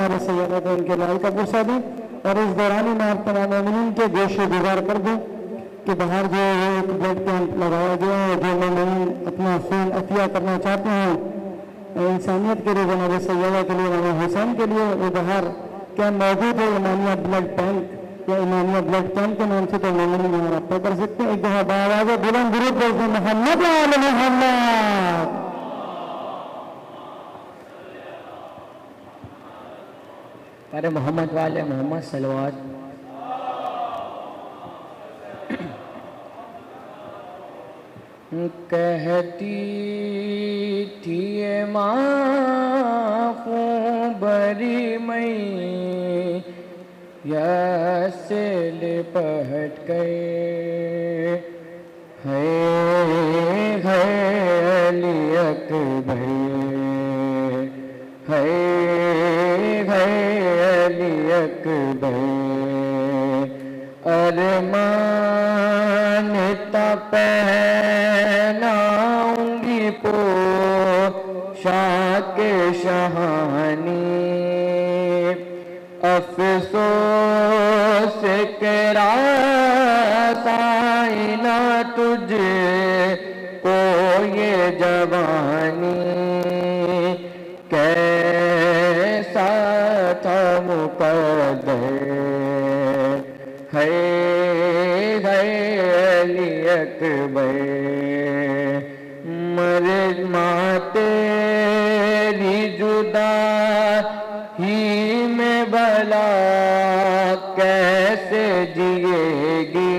ہمارے سیدہ کو ان کے لال کا بوسہ دیں، اور اس دوران ہی میں آپ تمام مومنین کے گوش گزار کر دوں کہ باہر جو ہے ایک بلڈ کیمپ لگایا گیا ہے، جو مومنین اپنا خون عطیہ کرنا چاہتے ہیں انسانیت کے لیے، جناب سیدہ کے لیے، امام حسین کے لیے، وہ باہر کیمپ موجود ہے امامیہ بلڈ بینک یا امامیہ بلڈ کیمپ کے نام سے، تو مومنین یہاں رابطہ کر سکتے ہیں۔ ایک دفعہ باواز بلند درود پیش دیں محمد و آل محمد۔ ارے محمد والے محمد صلوات۔ کہتی تھی یہ ماں خوں بری میں یا سے لپٹ گئے، ہے علی اکبر، ہے علی اکبر، ارمان تا پہناؤں گی پوشاک شہانی، افسوس کہ راست آئینہ تجھ کو یہ جوانی، کیسا تھا مقدر، ہے علی اکبر، ماں تیری جدائی میں بھلا کیسے جیے گی،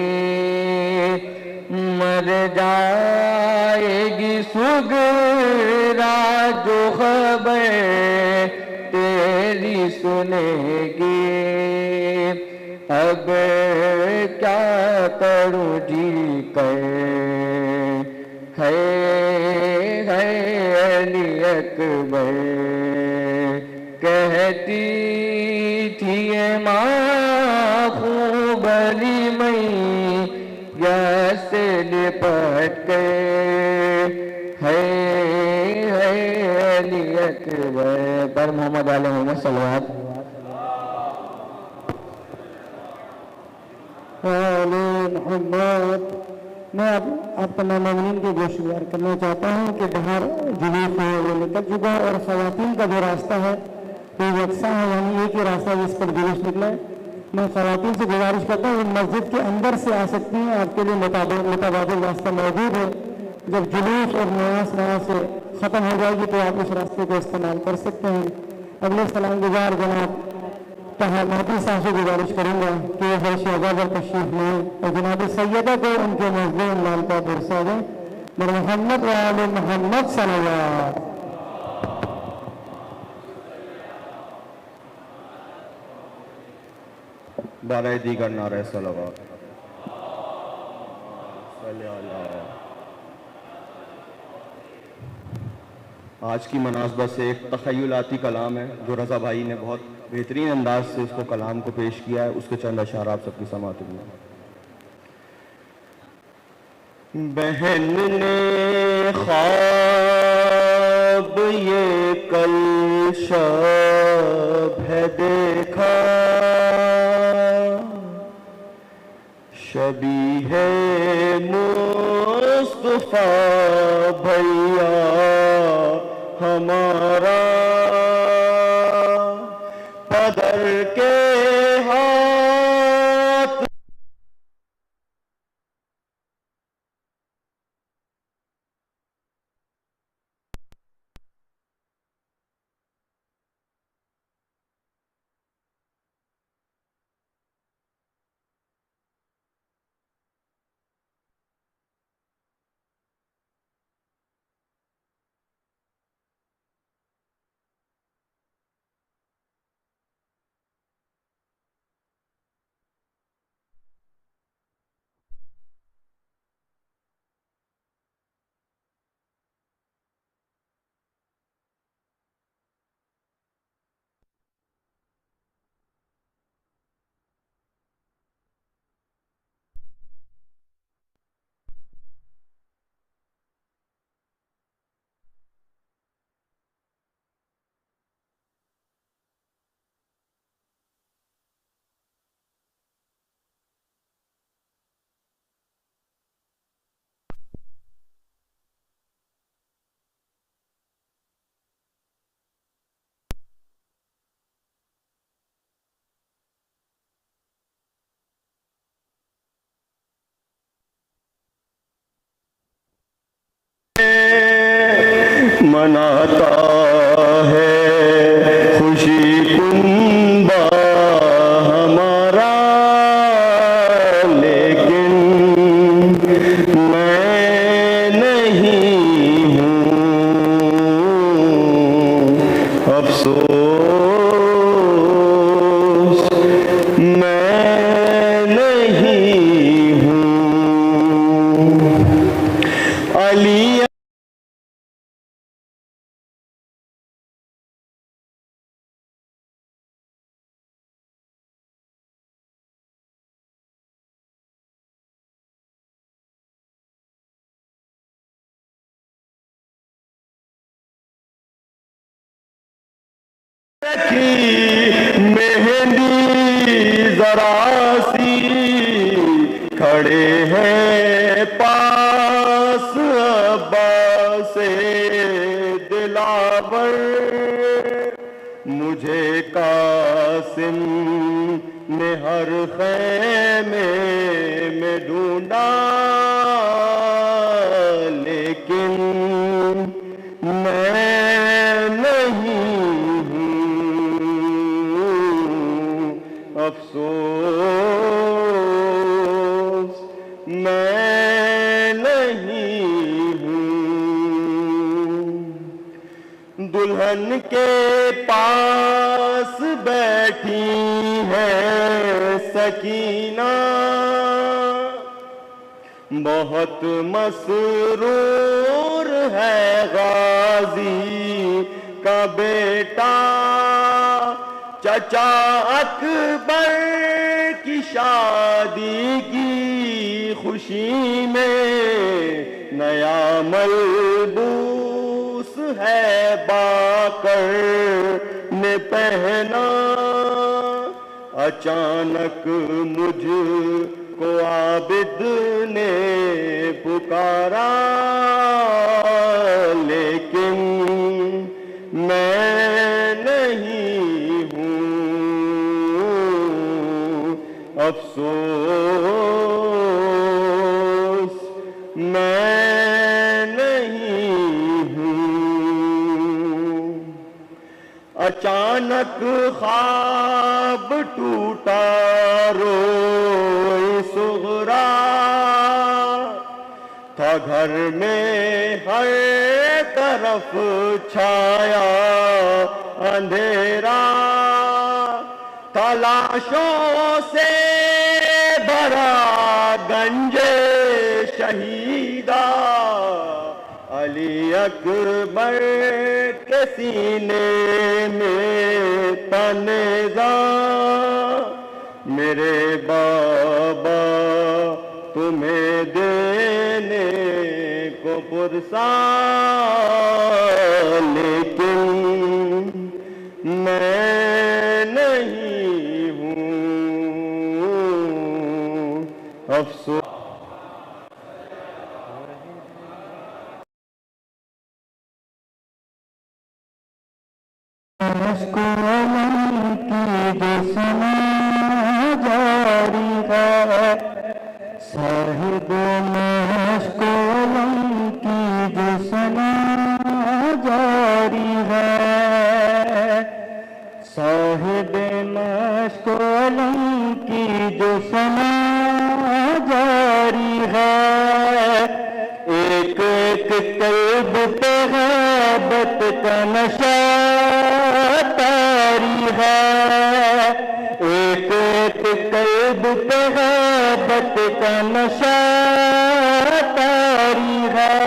مر جائے گی سغرا جو خبر تیری سنے گی، اب کیا کروں جی کر، ہے علی اکبر، کہتی تھی یہ ماں خوں بری میں جیسے لپٹ کے، ہے علی اکبر، پر محمد علیہ محمد صلوات۔ آل محمد۔ میں آپ تمام مومنین کے گوش گزار کرنا چاہتا ہوں کہ باہر جلوس ہے وہ نکل چکا ہے، اور خواتین کا جو راستہ ہے وہ یکساں ہے، یعنی ایک ہی راستہ جس پر جلوس نکلا ہے۔ میں خواتین سے گزارش کرتا ہوں مسجد کے اندر سے آ سکتی ہیں، آپ کے لیے متبادل راستہ موجود ہے، جب جلوس اور نماز سے ختم ہو جائے گی تو آپ اس راستے کو استعمال کر سکتے ہیں۔ اگلے سلام گزار جناب مہدی صاحب سے گزارش کروں گا کہ وہ فرش اجازت تشریف لیں اور جناب سیدہ کو ان کے مظلوم لال کا برسا دیں، محمد و آل محمد صلوات۔ بارہ دیگر نعرہ صلوات۔ آج کی مناسبت سے ایک تخیلاتی کلام ہے جو رضا بھائی نے بہت بہترین انداز سے اس کو کلام کو پیش کیا ہے، اس کے چند اشعار آپ سب کی سماعت میں۔ بہن نے خواب یہ کل شب ہے دیکھا، شبیہ مصطفیٰ بھیا ہمارا، پدر کے ہاتھ مناتا ہے خوشی کنبہ ہمارا، لیکن میں نہیں ہوں، افسوس میں نہیں ہوں۔ علی کی مہندی ذرا سی، کھڑے ہیں پاس عباس دلاور، مجھے قاسم نے ہر خیمے میں ڈھونڈا، لیکن میں نہیں ہوں، افسوس میں نہیں ہوں۔ دلہن کے پاس بیٹھی ہے سکینہ، بہت مسرور ہے غازی کا بیٹا، چچا اکبر کی شادی کی خوشی میں نیا ملبوس ہے باکر نے پہنا، اچانک مجھ کو عابد نے پکارا، لیکن میں نہیں ہوں، افسوس میں نہیں ہوں۔ اچانک خواب ٹوٹا روئی صغرا، تھا گھر میں ہر طرف چھایا اندھیرا، تلاشوں سے بھرا گنج شہیدہ، علی اکبر کے سینے میں تنیزہ، میرے بابا تمہیں دینے کو پرساں، لیکن میں نہیں ہوں، افسوس مشکو علم کی جو سنا جاری ہے، صاحب مشکو علم کی جو سنا جاری ہے، صاحب مشکو علم کی جو سنا جاری ہے، ایک ایک قلب پہ غیبت کا نشہ طاری ہے، ایک ایک قلب پہ غیبت کا نشہ طاری ہے،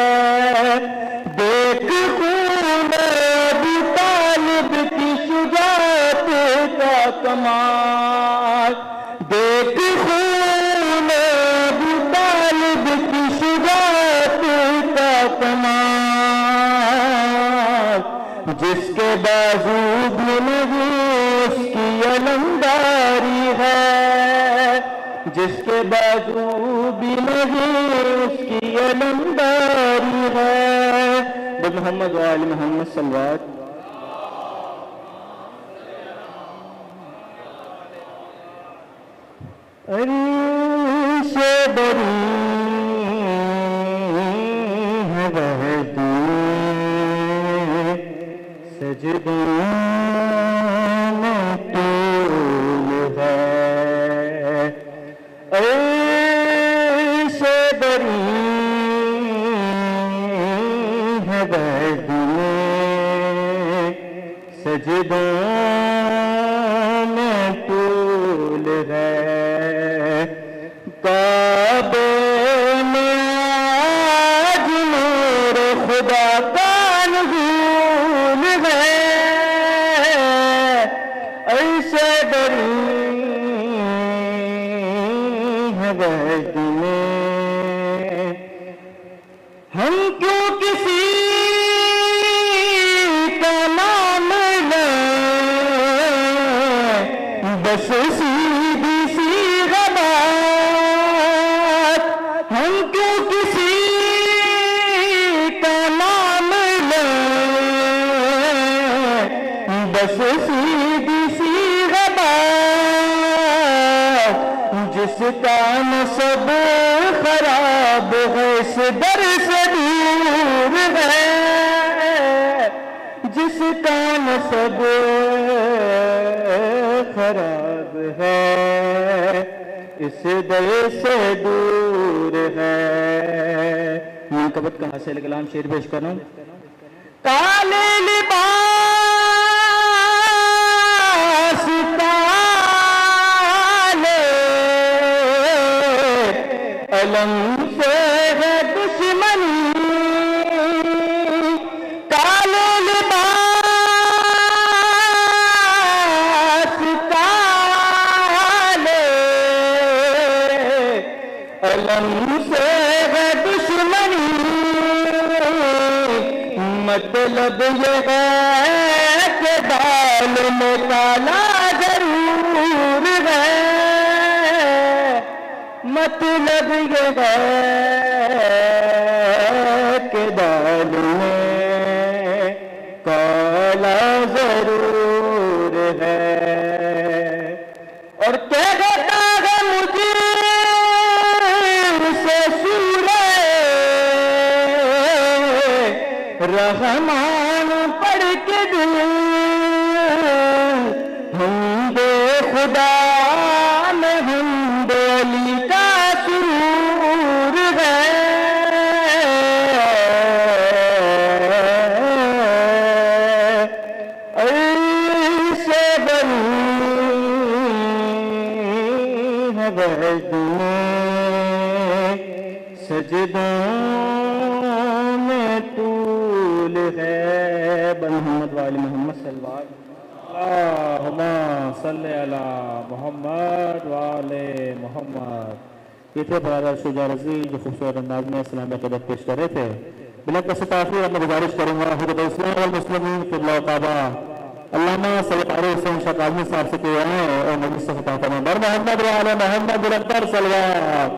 دیکھ خون ابو طالب کی شجاعت کا کمال، دیکھ خون ابو طالب کی شجاعت کا کمال، جس کے بازو بھی نہیں اس کی علمداری ہے، جس کے بازو بھی نہیں اس کی علمداری ہے، محمد وآل محمد صلوات۔ عرش بری ہے وحدی سے بری ہے وحد میں ہم کیوں کسی کا نام لیں بس سیدھی سی غبات ہم کیوں کسی کا نام لیں بس سیدھی سی غبات جس کا نسب خراب ہے اس در سے دور ہے جس کا نسب خراب ہے اس در سے دور ہے منقبت کا حاصل کلام شعر پیش کروں کالے لباس کالے علم سے ہے دشمنی کالے لباس کالے علم سے ہے دشمنی مطلب یہ ہے کہ دال میں کالا ضرور ہے مطلب یہ ہے کہ دال میں کالا ضرور ہے اور کہتا ہے مجھے سے سورہ رحمان پڑھ کے دل ہم بے خدا میں ہم علی کا سرور ہے ایسے بنی ہے وحد میں سجدوں میں طول ہے محمد وآل محمد صلی اللہ علیہ وسلم اللہم صلی علی محمد وآل محمد. یہ تھے برادر شجاع رضی جو خوبصورت انداز میں اسلامی عقیدت پیش کر رہے تھے. بلا کسی تاخیر میں گزارش کروں گا حضرت اسلام والمسلمین قبلہ و کعبہ علامہ سید قاری حسین شاہ کاظمی صاحب سے کیے ہیں اور مجلس سے خطاب کریں بر محمد وآل محمد الاکبر صلوات.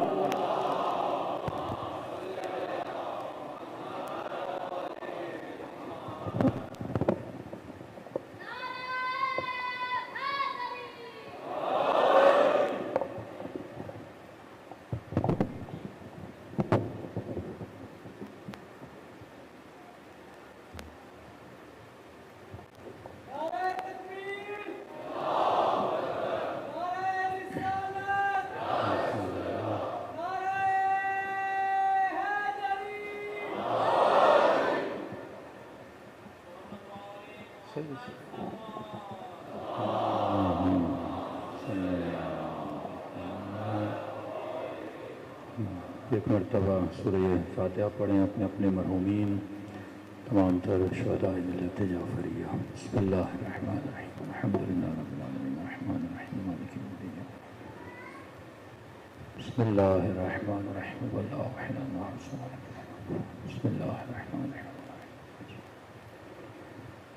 ایک مرتبہ سورہ فاتحہ پڑھیں اپنے اپنے مرحومین تمام تر شہداء ملت جعفریہ. بسم اللہ الرحمن الرحیم الحمدللہ رب العالمین الرحمن الرحیم مالک یوم الدین. بسم اللہ الرحمن الرحیم واللہ وحید اللہ الصمد. بسم اللہ الرحمن الرحیم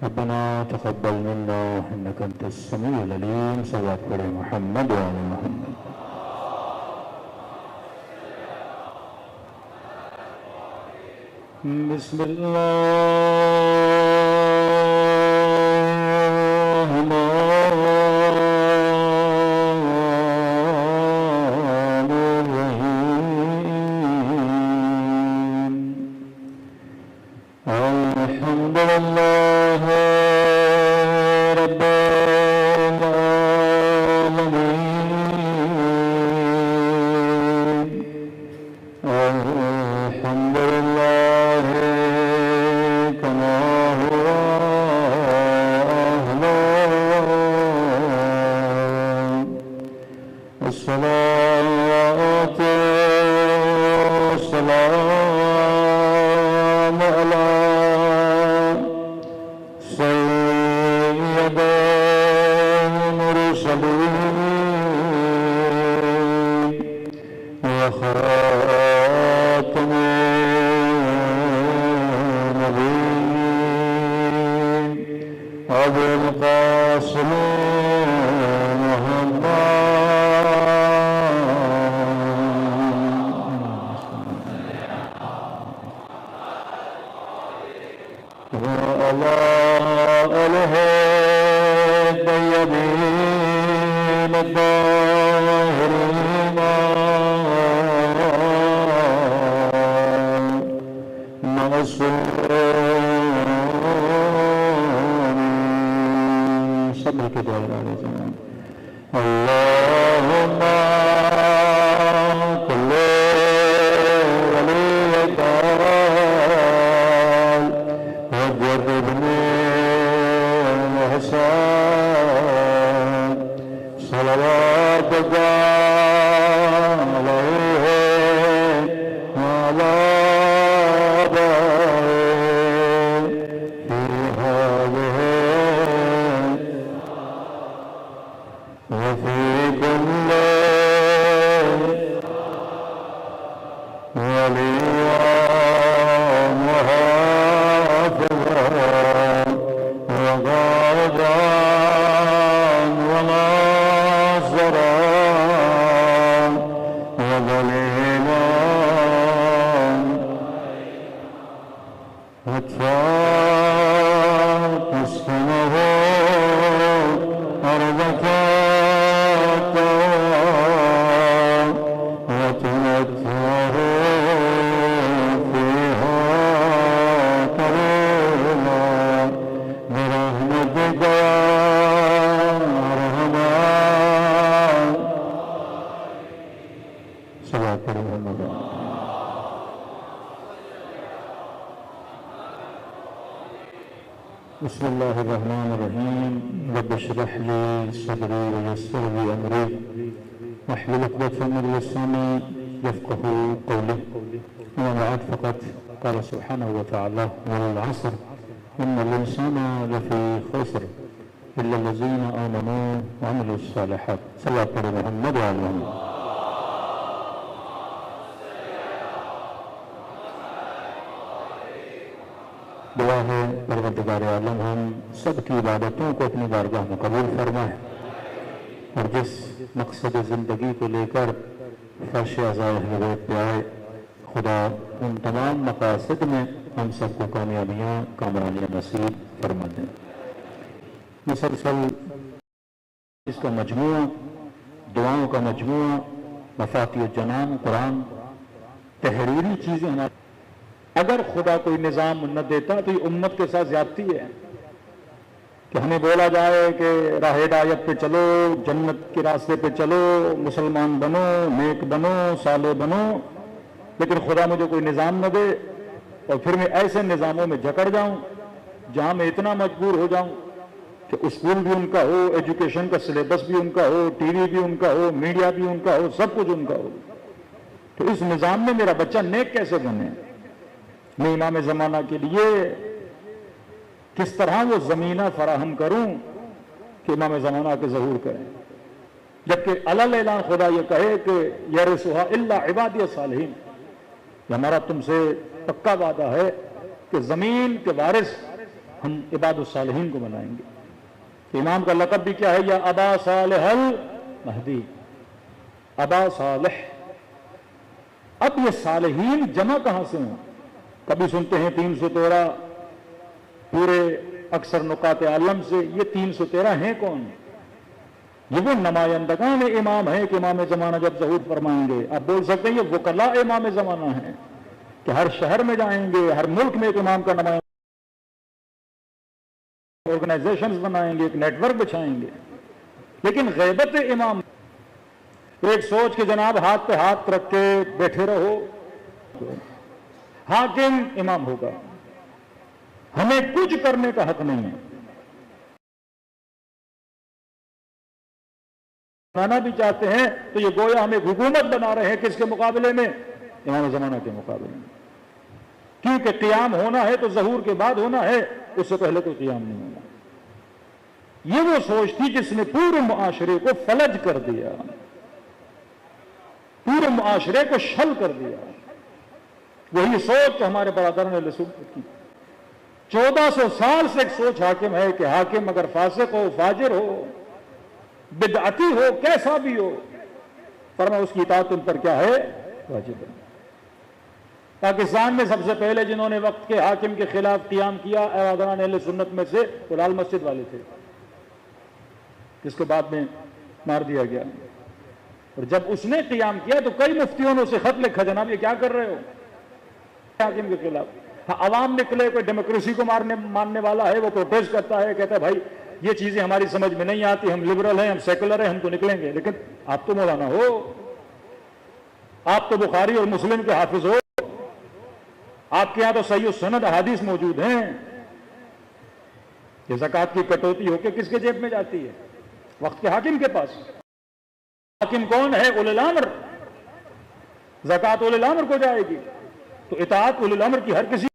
ربنا تقبل منا انک انت السمیع العلیم. صلوات پڑھیں محمد وعلی محمد. بسم اللہ الرحمن الرحیم. الحمد للہ رب العالمین. الحمد للہ كما هو أهله. الصلاة والسلام على سيد المرسلين المرسلين وخاتم النبيين أبو القاسم وعلى آله الطيبين الطاهرين المعصومين صبر کے دعا علیہ السلام اللهم كل وليك وجربني وحسان صلواتك عليه وعلى آبائه في هذه وفي كل وليا وحافظا وغائبا وناصرا وذليلا وتسكنه أرضك وتمتعه فيها طويلا برحمتك يا رحمن صلاة محمد بسم الله الرحمن الرحيم رب اشرح لي صدري ويسر لي أمري واحلل عقدة من لساني يفقهوا قولي وما بعد فقد قال سبحانه وتعالى والعصر إن الإنسان لفي خسر إلا الذين آمنوا وعملوا الصالحات صلى على محمد وعلى آله دعا ہے پروردگار عالم ہم سب کی عبادتوں کو اپنی بارگاہ میں قبول فرمائے اور جس مقصد زندگی کو لے کر فرش عزائے حضرت پہ آئے خدا ان تمام مقاصد میں ہم سب کو کامیابیاں کامرانیاں نصیب فرما دیں مسلسل اس کا مجموعہ دعاؤں کا مجموعہ مفاتی الجنان قرآن تحریری چیزیں ہمارے اگر خدا کوئی نظام نہ دیتا تو یہ امت کے ساتھ زیادتی ہے کہ ہمیں بولا جائے کہ راہ ہدایت پہ چلو جنت کے راستے پہ چلو مسلمان بنو نیک بنو صالح بنو لیکن خدا مجھے کوئی نظام نہ دے اور پھر میں ایسے نظاموں میں جکڑ جاؤں جہاں میں اتنا مجبور ہو جاؤں کہ اسکول بھی ان کا ہو ایجوکیشن کا سلیبس بھی ان کا ہو ٹی وی بھی ان کا ہو میڈیا بھی ان کا ہو سب کچھ ان کا ہو تو اس نظام میں میرا بچہ نیک کیسے بنے میں امام زمانہ کے لیے کس طرح وہ زمینہ فراہم کروں کہ امام زمانہ کے ظہور کریں جبکہ علل اعلان خدا یہ کہے کہ یرثھا الا عبادی الصالحین یہ ہمارا تم سے پکا وعدہ ہے کہ زمین کے وارث ہم عباد الصالحین کو بنائیں گے کہ امام کا لقب بھی کیا ہے یا ابا صالح المہدی ابا صالح اب یہ صالحین جمع کہاں سے ہوں کبھی سنتے ہیں 313 پورے اکثر نکات عالم سے یہ 313 ہیں کون یہ وہ نمائندگان امام ہیں کہ امام زمانہ جب ظہور فرمائیں گے آپ بول سکتے ہیں یہ وکلاء امام زمانہ ہیں کہ ہر شہر میں جائیں گے ہر ملک میں ایک امام کا نمائندہ آرگنائزیشنز بنائیں گے ایک نیٹ ورک بچھائیں گے لیکن غیبت امام ایک سوچ کے جناب ہاتھ پہ ہاتھ رکھ کے بیٹھے رہو حاکم امام ہوگا ہمیں کچھ کرنے کا حق نہیں ہے بنانا بھی چاہتے ہیں تو یہ گویا ہمیں حکومت بنا رہے ہیں کس کے مقابلے میں امام زمانہ کے مقابلے میں کیونکہ قیام ہونا ہے تو ظہور کے بعد ہونا ہے اس سے پہلے کوئی قیام نہیں ہونا یہ وہ سوچ تھی جس نے پورے معاشرے کو فلج کر دیا، پورے معاشرے کو شل کر دیا۔ وہی سوچ ہمارے برادران اہل سنت کی 1400 سال سے ایک سوچ حاکم ہے کہ حاکم اگر فاسق ہو، فاجر ہو، بدعتی ہو، کیسا بھی ہو، فرمایا اس کی اطاعت ان پر کیا ہے؟ واجب ہے۔ پاکستان میں سب سے پہلے جنہوں نے وقت کے حاکم کے خلاف قیام کیا برادران اہل سنت میں سے وہ لال مسجد والے تھے، جس کے بعد میں مار دیا گیا۔ اور جب اس نے قیام کیا تو کئی مفتیوں نے اسے خط لکھا، جناب یہ کیا کر رہے ہو حاکم کے خلاف؟ ہاں، عوام نکلے، کوئی ڈیموکریسی کو ماننے والا ہے وہ پروٹیسٹ کرتا ہے، کہتا ہے بھائی یہ چیزیں ہماری سمجھ میں نہیں آتی، ہم لبرل ہیں، ہم سیکولر ہیں، ہم تو نکلیں گے۔ لیکن آپ تو مولانا ہو، آپ تو بخاری اور مسلم کے حافظ ہو، آپ کے یہاں تو صحیح السند احادیث موجود ہیں۔ یہ زکوٰۃ کی کٹوتی ہو کے کس کے جیب میں جاتی ہے؟ وقت کے حاکم کے پاس۔ حاکم کون ہے؟ اولی الامر۔ زکوٰۃ اولی الامر کو جائے گی، تو اطاعت اولی الامر کی ہر کسی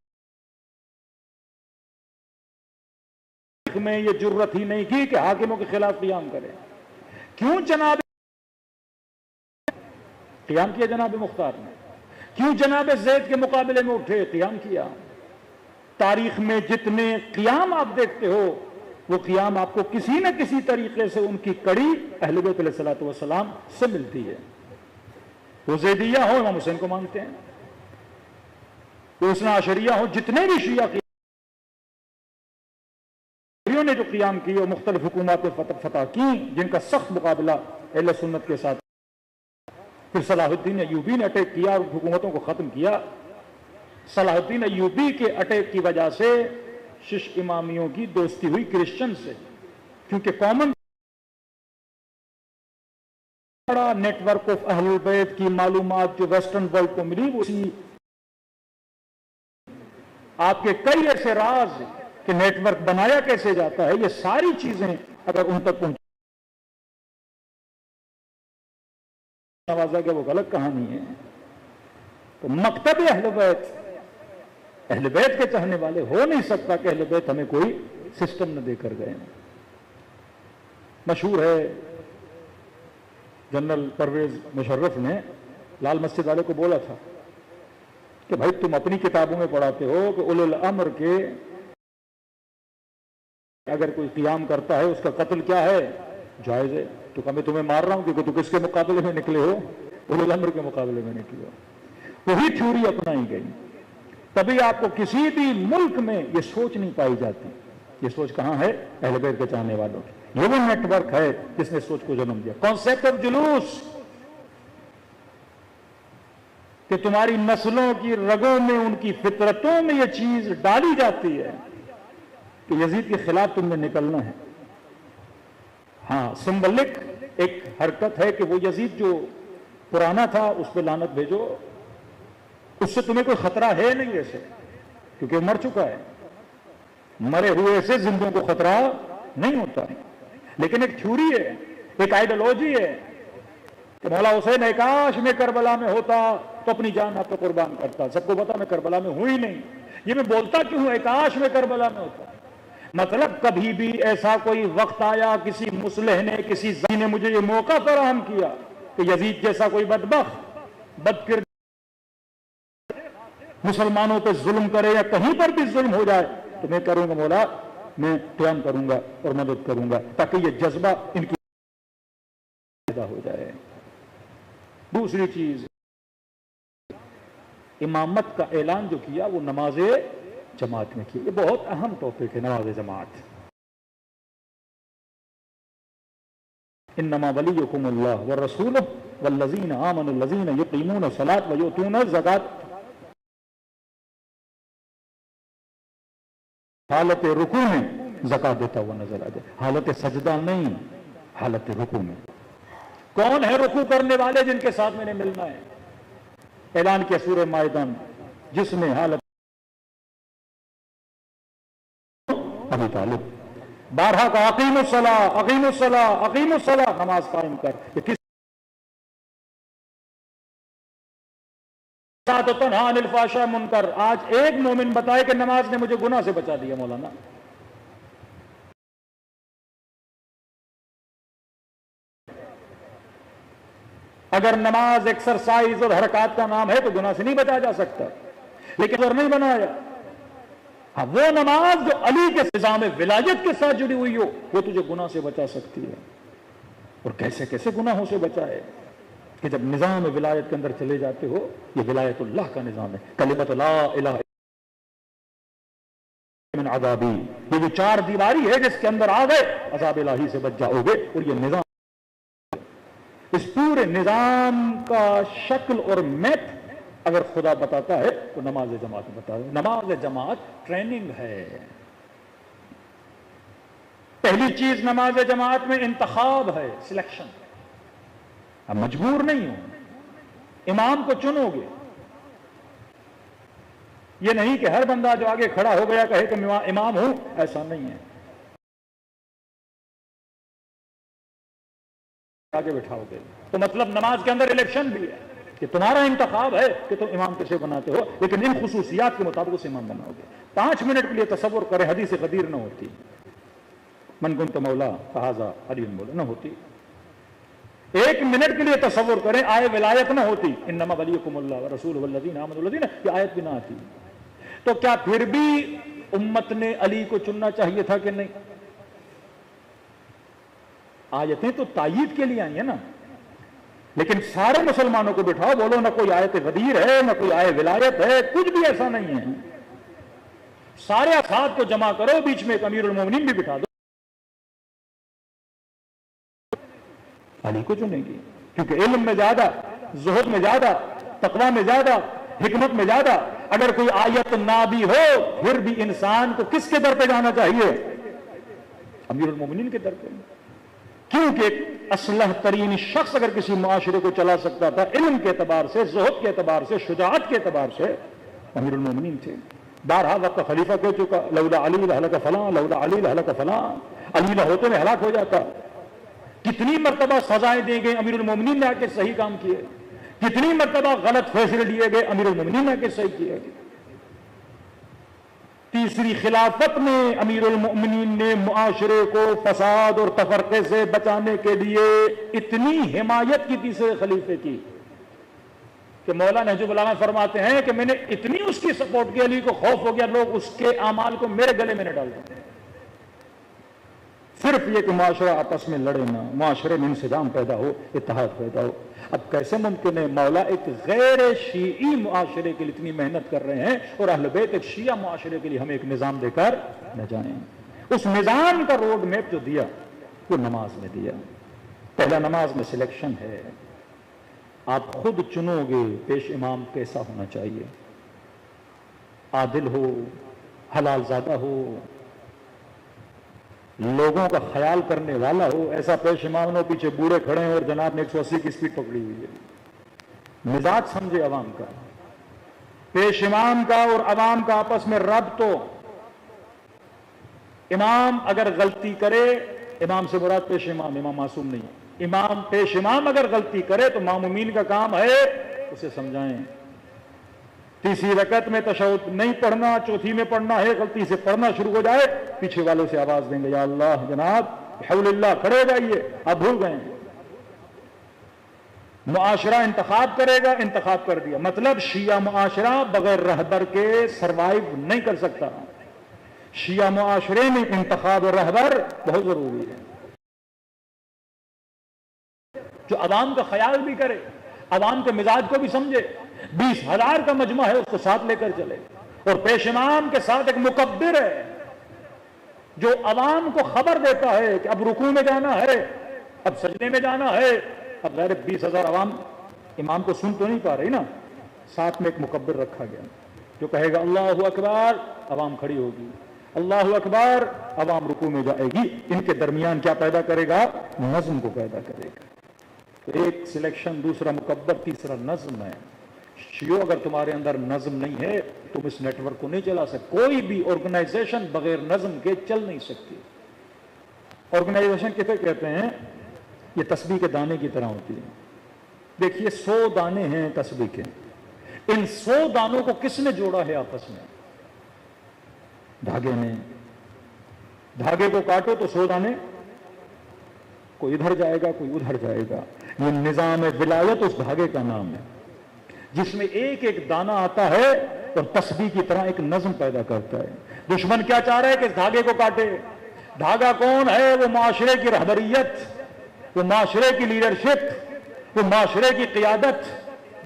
میں یہ جرت ہی نہیں کی کہ حاکموں کے خلاف قیام کرے۔ کیوں جناب قیام کیا جناب مختار نے؟ کیوں جناب زید کے مقابلے میں اٹھے؟ قیام کیا۔ تاریخ میں جتنے قیام آپ دیکھتے ہو وہ قیام آپ کو کسی نہ کسی طریقے سے ان کی کڑی اہل بیت علیہ الصلوۃ والسلام سے ملتی ہے۔ وہ زیدیہ ہو، امام حسین کو مانتے ہیں، وہ اثنا عشریہ ہو، جتنے بھی شیعہ نے جو قیام کی اور مختلف حکومات فتح کی جن کا سخت مقابلہ اہل سنت کے ساتھ، پھر صلاح الدین ایوبی نے اٹیک کیا اور حکومتوں کو ختم کیا۔ صلاح الدین ایوبی کے اٹیک کی وجہ سے شش امامیوں کی دوستی ہوئی کرسچن سے، کیونکہ کامن بڑا نیٹ ورک آف اہل بیت کی معلومات جو ویسٹرن ورلڈ کو ملی، اسی آپ کے کئی ایسے راز کہ نیٹ ورک بنایا کیسے جاتا ہے، یہ ساری چیزیں اگر ان تک پہنچ نوازا کہ وہ غلط کہانی ہے۔ تو مکتب اہل بیت کے چاہنے والے ہو نہیں سکتا کہ اہل بیت ہمیں کوئی سسٹم نہ دے کر گئے۔ مشہور ہے جنرل پرویز مشرف نے لال مسجد والے کو بولا تھا کہ بھائی تم اپنی کتابوں میں پڑھاتے ہو کہ اولو الامر کے اگر کوئی قیام کرتا ہے اس کا قتل کیا ہے؟ جائز ہے۔ تو کہ میں تمہیں مار رہا ہوں کیونکہ تو کس کے مقابلے میں نکلے ہو؟ اولو الامر کے مقابلے میں نکلے ہو۔ وہی تھیوری اپنائی گئی، تبھی آپ کو کسی بھی ملک میں یہ سوچ نہیں پائی جاتی۔ یہ سوچ کہاں ہے؟ اہل بیت کے چاہنے والوں کی۔ یہ وہ نیٹ ورک ہے جس نے سوچ کو جنم دیا۔ کانسیپٹ آف جلوس، کہ تمہاری نسلوں کی رگوں میں، ان کی فطرتوں میں یہ چیز ڈالی جاتی ہے کہ یزید کے خلاف تم نے نکلنا ہے۔ ہاں، سمبلک ایک حرکت ہے کہ وہ یزید جو پرانا تھا اس پہ لعنت بھیجو، اس سے تمہیں کوئی خطرہ ہے نہیں ایسے، کیونکہ وہ مر چکا ہے۔ مرے ہوئے سے زندوں کو خطرہ نہیں ہوتا۔ لیکن ایک تھیوری ہے، ایک آئیڈیالوجی ہے کہ مولا حسین کاش میں کربلا میں ہوتا تو اپنی جان آپ کو قربان کرتا۔ سب کو پتا میں کربلا میں ہوں ہی نہیں، یہ میں بولتا کیوں ہوں کاش میں کربلا میں ہوتا؟ مطلب کبھی بھی ایسا کوئی وقت آیا، کسی مصلح نے، کسی ذی نے مجھے یہ موقع فراہم کیا کہ یزید جیسا کوئی بدبخت بدکردار مسلمانوں پہ ظلم کرے یا کہیں پر بھی ظلم ہو جائے تو میں کروں گا مولا، میں قیام کروں گا اور مدد کروں گا تاکہ یہ جذبہ ان کی پیدا ہو جائے۔ دوسری چیز، امامت کا اعلان جو کیا وہ نماز جماعت میں کیا۔ یہ بہت اہم ٹاپک ہے، نماز جماعت۔ انما ولیکم اللہ ورسولہ والذین آمنوا الذین یقیمون الصلاۃ ویؤتون الزکاۃ۔ حالت رکوع میں زکات دیتا ہوا نظر آ جائے، حالت سجدہ نہیں، حالت رکوع میں۔ کون ہے رکوع کرنے والے جن کے ساتھ میں نے ملنا ہے؟ اعلان کیا سورہ مائدہ میں، جس نے حالت ابی طالب بارہا کا اقیم الصلاۃ اقیم الصلاۃ اقیم الصلاۃ، نماز قائم کر۔ یہ کس تنہا عن الفحشاء منکر؟ آج ایک مومن بتائے کہ نماز نے مجھے گناہ سے بچا دیا مولانا۔ اگر نماز ایکسرسائز اور حرکات کا نام ہے تو گناہ سے نہیں بچا جا سکتا، لیکن اور نہیں بنایا۔ ہاں وہ نماز جو علی کے نظام ولایت کے ساتھ جڑی ہوئی ہو وہ تجھے گناہ سے بچا سکتی ہے۔ اور کیسے کیسے گناہوں سے بچائے کہ جب نظام ولایت کے اندر چلے جاتے ہو، یہ ولایت اللہ کا نظام ہے، کلمۃ لا الہ من عذابی، یہ جو چار دیواری ہے جس کے اندر آ گئے عذاب الہی سے بچ جاؤ گے۔ اور یہ نظام، اس پورے نظام کا شکل اور میپ اگر خدا بتاتا ہے تو نماز جماعت بتا ہے۔ نماز جماعت ٹریننگ ہے۔ پہلی چیز نماز جماعت میں انتخاب ہے، سلیکشن۔ اب مجبور نہیں ہو، امام کو چنو گے۔ یہ نہیں کہ ہر بندہ جو آگے کھڑا ہو گیا کہے کہ میں امام ہوں، ایسا نہیں ہے۔ آگے بٹھاؤ گے تو مطلب نماز کے اندر الیکشن بھی ہے کہ تمہارا انتخاب ہے کہ تم امام کیسے بناتے ہو، لیکن ان خصوصیات کے مطابق اسے امام بناؤ گے۔ 5 منٹ کے لیے تصور کرے حدیث غدیر نہ ہوتی، من کنت مولا فہذا علی المولا نہ ہوتی۔ 1 منٹ کے لیے تصور کریں آئے ولایت نہ ہوتی، انما ولیکم اللہ ورسولہ والذین آمنوا الذین، یہ آیت بھی نہ آتی۔ تو کیا پھر بھی امت نے علی کو چننا چاہیے تھا کہ نہیں؟ آیتیں تو تائید کے لیے آئی ہیں نا، لیکن سارے مسلمانوں کو بٹھاؤ، بولو نہ کوئی آیت غدیر ہے نہ کوئی آیت ولایت ہے، کچھ بھی ایسا نہیں ہے۔ سارے افراد کو جمع کرو، بیچ میں ایک امیر المومنین بھی بٹھا دو، علی کو چنے گی، کیونکہ علم میں زیادہ، زہد میں زیادہ، تقوی میں زیادہ، حکمت میں زیادہ۔ اگر کوئی آیت نہ بھی ہو پھر بھی انسان کو کس کے در پہ جانا چاہیے؟ امیر المومنین کے در پہ، کیونکہ اصلح ترین شخص اگر کسی معاشرے کو چلا سکتا تھا علم کے اعتبار سے، زہد کے اعتبار سے، شجاعت کے اعتبار سے، امیر المومنین تھے۔ بارہا وقت خلیفہ کہہ چکا، لولا علی لہلک فلاں، لولا علی لہلک فلاں، علی نہ ہوتے میں ہلاک ہو جاتا۔ کتنی مرتبہ سزائیں دی گئی، امیر المومنین نے آ کے صحیح کام کیے۔ کتنی مرتبہ غلط فیصلے لیے گئے، امیر المومنین نے آ کے صحیح کیے۔ تیسری خلافت میں امیر المؤمنین نے معاشرے کو فساد اور تفرقے سے بچانے کے لیے اتنی حمایت کی تیسرے خلیفے کی کہ مولانا نہج البلاغہ فرماتے ہیں کہ میں نے اتنی اس کی سپورٹ کی، علی کو خوف ہو گیا لوگ اس کے اعمال کو میرے گلے میں نہ ڈال دیں۔ صرف یہ کہ معاشرہ آپس میں لڑے نہ، معاشرے میں انسجام پیدا ہو، اتحاد پیدا ہو۔ اب کیسے ممکن ہے مولا ایک غیر شیعی معاشرے کے لیے اتنی محنت کر رہے ہیں اور اہل بیت ایک شیعہ معاشرے کے لیے ہمیں ایک نظام دے کر نہ جائیں؟ اس نظام کا روڈ میپ جو دیا وہ نماز میں دیا۔ پہلا نماز میں سلیکشن ہے، آپ خود چنو گے پیش امام کیسا ہونا چاہیے، عادل ہو، حلال زادہ ہو، لوگوں کا خیال کرنے والا ہو، ایسا پیش امام ہو پیچھے بوڑھے کھڑے ہیں اور جناب نے 180 کی سپیڈ پکڑی ہوئی ہے۔ مزاج سمجھے عوام کا، پیش امام کا اور عوام کا آپس میں ربط ہو۔ امام اگر غلطی کرے، امام سے مراد پیش امام، امام معصوم نہیں، امام پیش امام اگر غلطی کرے تو مامومین کا کام ہے اسے سمجھائیں۔ تیسری رکعت میں تشہد نہیں پڑھنا، چوتھی میں پڑھنا ہے، غلطی سے پڑھنا شروع ہو جائے پیچھے والوں سے آواز دیں گے یا اللہ جناب حول اللہ، کھڑے ہو جائیے، آپ بھول گئے ہیں۔ معاشرہ انتخاب کرے گا، انتخاب کر دیا، مطلب شیعہ معاشرہ بغیر رہبر کے سروائیو نہیں کر سکتا۔ شیعہ معاشرے میں انتخاب اور رہبر بہت ضروری ہے، جو عوام کا خیال بھی کرے، عوام کے مزاج کو بھی سمجھے۔ 20,000 کا مجمع ہے، اس کو ساتھ لے کر چلے، اور پیش امام کے ساتھ ایک مکبر ہے جو عوام کو خبر دیتا ہے کہ اب رکوع میں جانا ہے، اب سجدے میں جانا ہے۔ اب غیر 20,000 عوام امام کو سن تو نہیں پا رہی نا، ساتھ میں ایک مکبر رکھا گیا جو کہے گا اللہ اکبر، عوام کھڑی ہوگی، اللہ اکبر، عوام رکوع میں جائے گی۔ ان کے درمیان کیا پیدا کرے گا؟ نظم کو پیدا کرے گا۔ تو ایک سلیکشن، دوسرا مکبر، تیسرا نظم ہے۔ شیعو اگر تمہارے اندر نظم نہیں ہے تم اس نیٹ ورک کو نہیں چلا سکتے۔ کوئی بھی آرگنائزیشن بغیر نظم کے چل نہیں سکتی۔ آرگنائزیشن کسے کہتے ہیں؟ یہ تسبیح کے دانے کی طرح ہوتی ہے۔ دیکھیے 100 دانے ہیں تسبیح کے، ان 100 دانوں کو کس نے جوڑا ہے آپس میں؟ دھاگے نے۔ دھاگے کو کاٹو تو 100 دانے کوئی ادھر جائے گا کوئی ادھر جائے گا. یہ نظام ولایت اس دھاگے کا نام ہے جس میں ایک ایک دانہ آتا ہے اور تسبیح کی طرح ایک نظم پیدا کرتا ہے. دشمن کیا چاہ رہا ہے کہ اس دھاگے کو کاٹے. دھاگا کون ہے؟ وہ معاشرے کی رہبریت، وہ معاشرے کی لیڈرشپ، وہ معاشرے کی قیادت.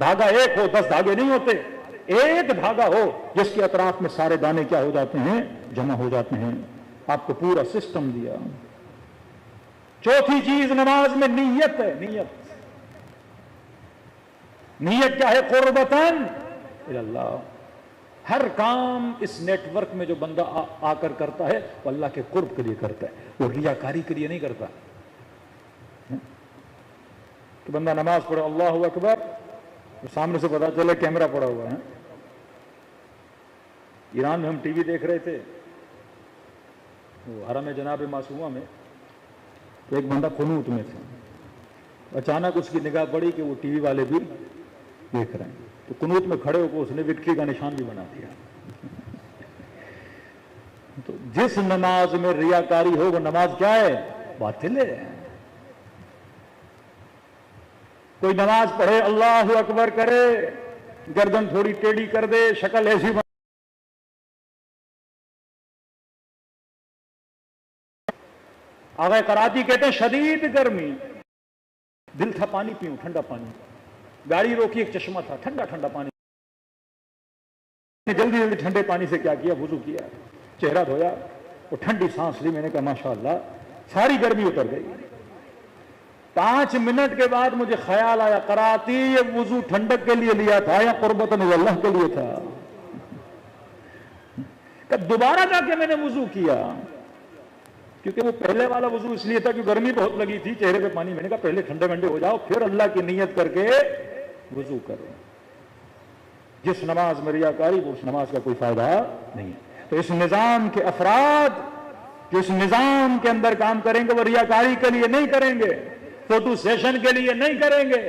دھاگا ایک ہو، 10 دھاگے نہیں ہوتے. ایک دھاگا ہو جس کے اطراف میں سارے دانے کیا ہو جاتے ہیں؟ جمع ہو جاتے ہیں. آپ کو پورا سسٹم دیا. چوتھی چیز نماز میں نیت ہے. نیت کیا ہے؟ قربتاً اللہ. ہر کام اس نیٹ ورک میں جو بندہ آ کر کرتا ہے وہ اللہ کے قرب کے لیے کرتا ہے، وہ ریاکاری کے لیے نہیں کرتا. کہ بندہ نماز پڑھے اللہ اکبر، سامنے سے پتا چلے کیمرہ پڑا ہوا ہے. ایران میں ہم ٹی وی دیکھ رہے تھے، وہ حرم جناب معصومہ میں، تو ایک بندہ قنوت میں تھا. اچانک اس کی نگاہ پڑی کہ وہ ٹی وی والے بھی دیکھ رہے ہیں، تو قنوت میں کھڑے ہو کر اس نے وکٹری کا نشان بھی بنا دیا. تو جس نماز میں ریاکاری ہو وہ نماز کیا ہے؟ باطل ہے. کوئی نماز پڑھے اللہ اکبر کرے، گردن تھوڑی ٹیڑھی کر دے، شکل ایسی آغا کراچی کہتے ہیں شدید گرمی، دل تھا پانی پیوں، ٹھنڈا پانی. گاڑی روکی، ایک چشمہ تھا، ٹھنڈا ٹھنڈا پانی. جلدی جلدی ٹھنڈے پانی سے کیا کیا؟ وضو کیا، چہرہ دھویا، وہ ٹھنڈی سانس لی. میں نے کہا ماشاءاللہ ساری گرمی اتر گئی. 5 منٹ کے بعد مجھے خیال آیا کراتی یہ وضو ٹھنڈک کے لیے لیا تھا یا قربتاً اللہ کے لیے تھا؟ کہ دوبارہ جا کے میں نے وضو کیا، کیونکہ وہ پہلے والا وضو اس لیے تھا کہ گرمی بہت لگی تھی، چہرے پہ پانی. میں نے کہا پہلے ٹھنڈے ونڈے ہو جاؤ پھر اللہ کی نیت کر کے وضو کرو. جس نماز میں ریاکاری وہ اس نماز کا کوئی فائدہ نہیں ہے. تو اس نظام کے افراد جو اس نظام کے اندر کام کریں گے وہ ریاکاری کے لیے نہیں کریں گے، فوٹو سیشن کے لیے نہیں کریں گے،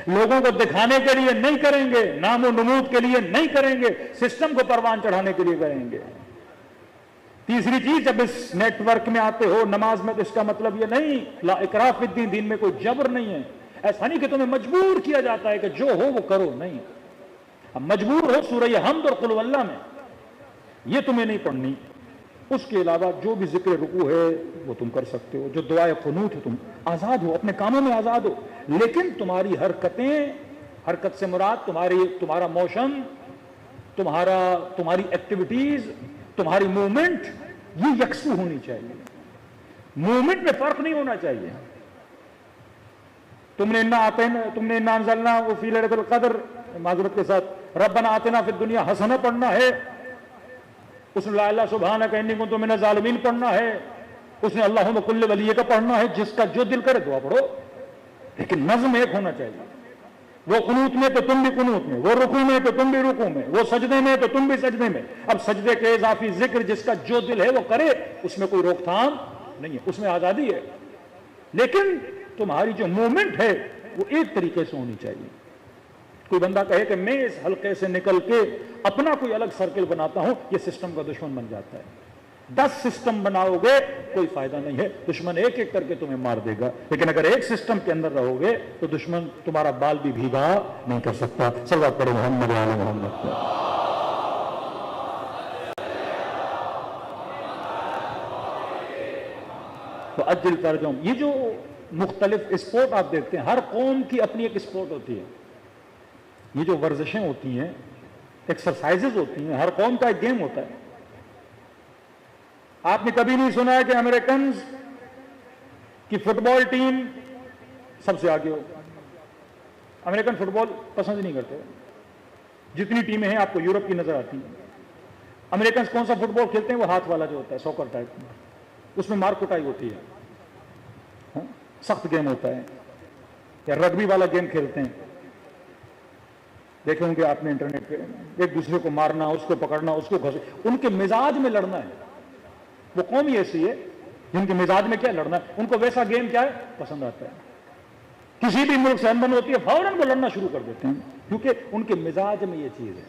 لوگوں کو دکھانے کے لیے نہیں کریں گے، نام و نمود کے لیے نہیں کریں گے، سسٹم کو پروان چڑھانے کے لیے کریں گے. تیسری چیز، جب اس نیٹ ورک میں آتے ہو نماز میں تو اس کا مطلب یہ نہیں لا اکراہ فی الدین، دین میں کوئی جبر نہیں ہے. ایسا نہیں کہ تمہیں مجبور کیا جاتا ہے کہ جو ہو وہ کرو، نہیں. اب مجبور ہو سورہ حمد اور قل هو اللہ میں یہ تمہیں نہیں پڑھنی. اس کے علاوہ جو بھی ذکر رکوع ہے وہ تم کر سکتے ہو، جو دعائے قنوت ہے تم آزاد ہو، اپنے کاموں میں آزاد ہو. لیکن تمہاری حرکت سے مراد تمہارا موشن، تمہاری ایکٹیویٹیز، تمہاری موومنٹ یہ یکسو ہونی چاہیے. موومنٹ میں فرق نہیں ہونا چاہیے. تم نے انا انزلنا فی لیلۃ القدر، معذرت کے ساتھ ربنا آتنا فی الدنیا حسنہ پڑھنا ہے، اس نے لا الہ سبحانک انی کنت من الظالمین پڑھنا ہے، اس نے اللہم کل ولیک کا پڑھنا ہے. جس کا جو دل کرے دعا پڑھو، لیکن نظم ایک ہونا چاہیے. وہ قنوت میں تو تم بھی قنوت میں، وہ رکوع میں تو تم بھی رکوع میں، وہ سجدے میں تو تم بھی سجدے میں. اب سجدے کے اضافی ذکر جس کا جو دل ہے وہ کرے، اس میں کوئی روک تھام نہیں ہے، اس میں آزادی ہے. لیکن تمہاری جو موومنٹ ہے وہ ایک طریقے سے ہونی چاہیے. کوئی بندہ کہے کہ میں اس حلقے سے نکل کے اپنا کوئی الگ سرکل بناتا ہوں، یہ سسٹم کا دشمن بن جاتا ہے. 10 سسٹم بناؤ گے کوئی فائدہ نہیں ہے، دشمن ایک ایک کر کے تمہیں مار دے گا. لیکن اگر ایک سسٹم کے اندر رہو گے تو دشمن تمہارا بال بھی بھیگا نہیں کر سکتا. صلوات پڑھو محمد علی محمد. تو اجل ترجم، یہ جو مختلف اسپورٹ آپ دیکھتے ہیں، ہر قوم کی اپنی ایک اسپورٹ ہوتی ہے. یہ جو ورزشیں ہوتی ہیں، ایکسرسائزز ہوتی ہیں، ہر قوم کا ایک گیم ہوتا ہے. آپ نے کبھی نہیں سنا ہے کہ امریکنز کی فٹ بال ٹیم سب سے آگے ہو؟ امریکن فٹ بال پسند نہیں کرتے. جتنی ٹیمیں ہیں آپ کو یورپ کی نظر آتی ہیں. امریکنز کون سا فٹ بال کھیلتے ہیں؟ وہ ہاتھ والا جو ہوتا ہے، سوکر ٹائپ میں، اس میں مار کٹائی ہوتی ہے، سخت گیم ہوتا ہے. یا رگبی والا گیم کھیلتے ہیں، دیکھیں گے آپ نے انٹرنیٹ پہ، ایک دوسرے کو مارنا، اس کو پکڑنا، اس کو گھس، ان کے مزاج میں لڑنا ہے. وہ قوم ہی ایسی ہے جن کے مزاج میں کیا لڑنا ہے، ان کو ویسا گیم کیا ہے پسند آتا ہے. کسی بھی ملک سے انبن ہوتی ہے فوراً وہ لڑنا شروع کر دیتے ہیں، کیونکہ ان کے مزاج میں یہ چیز ہے.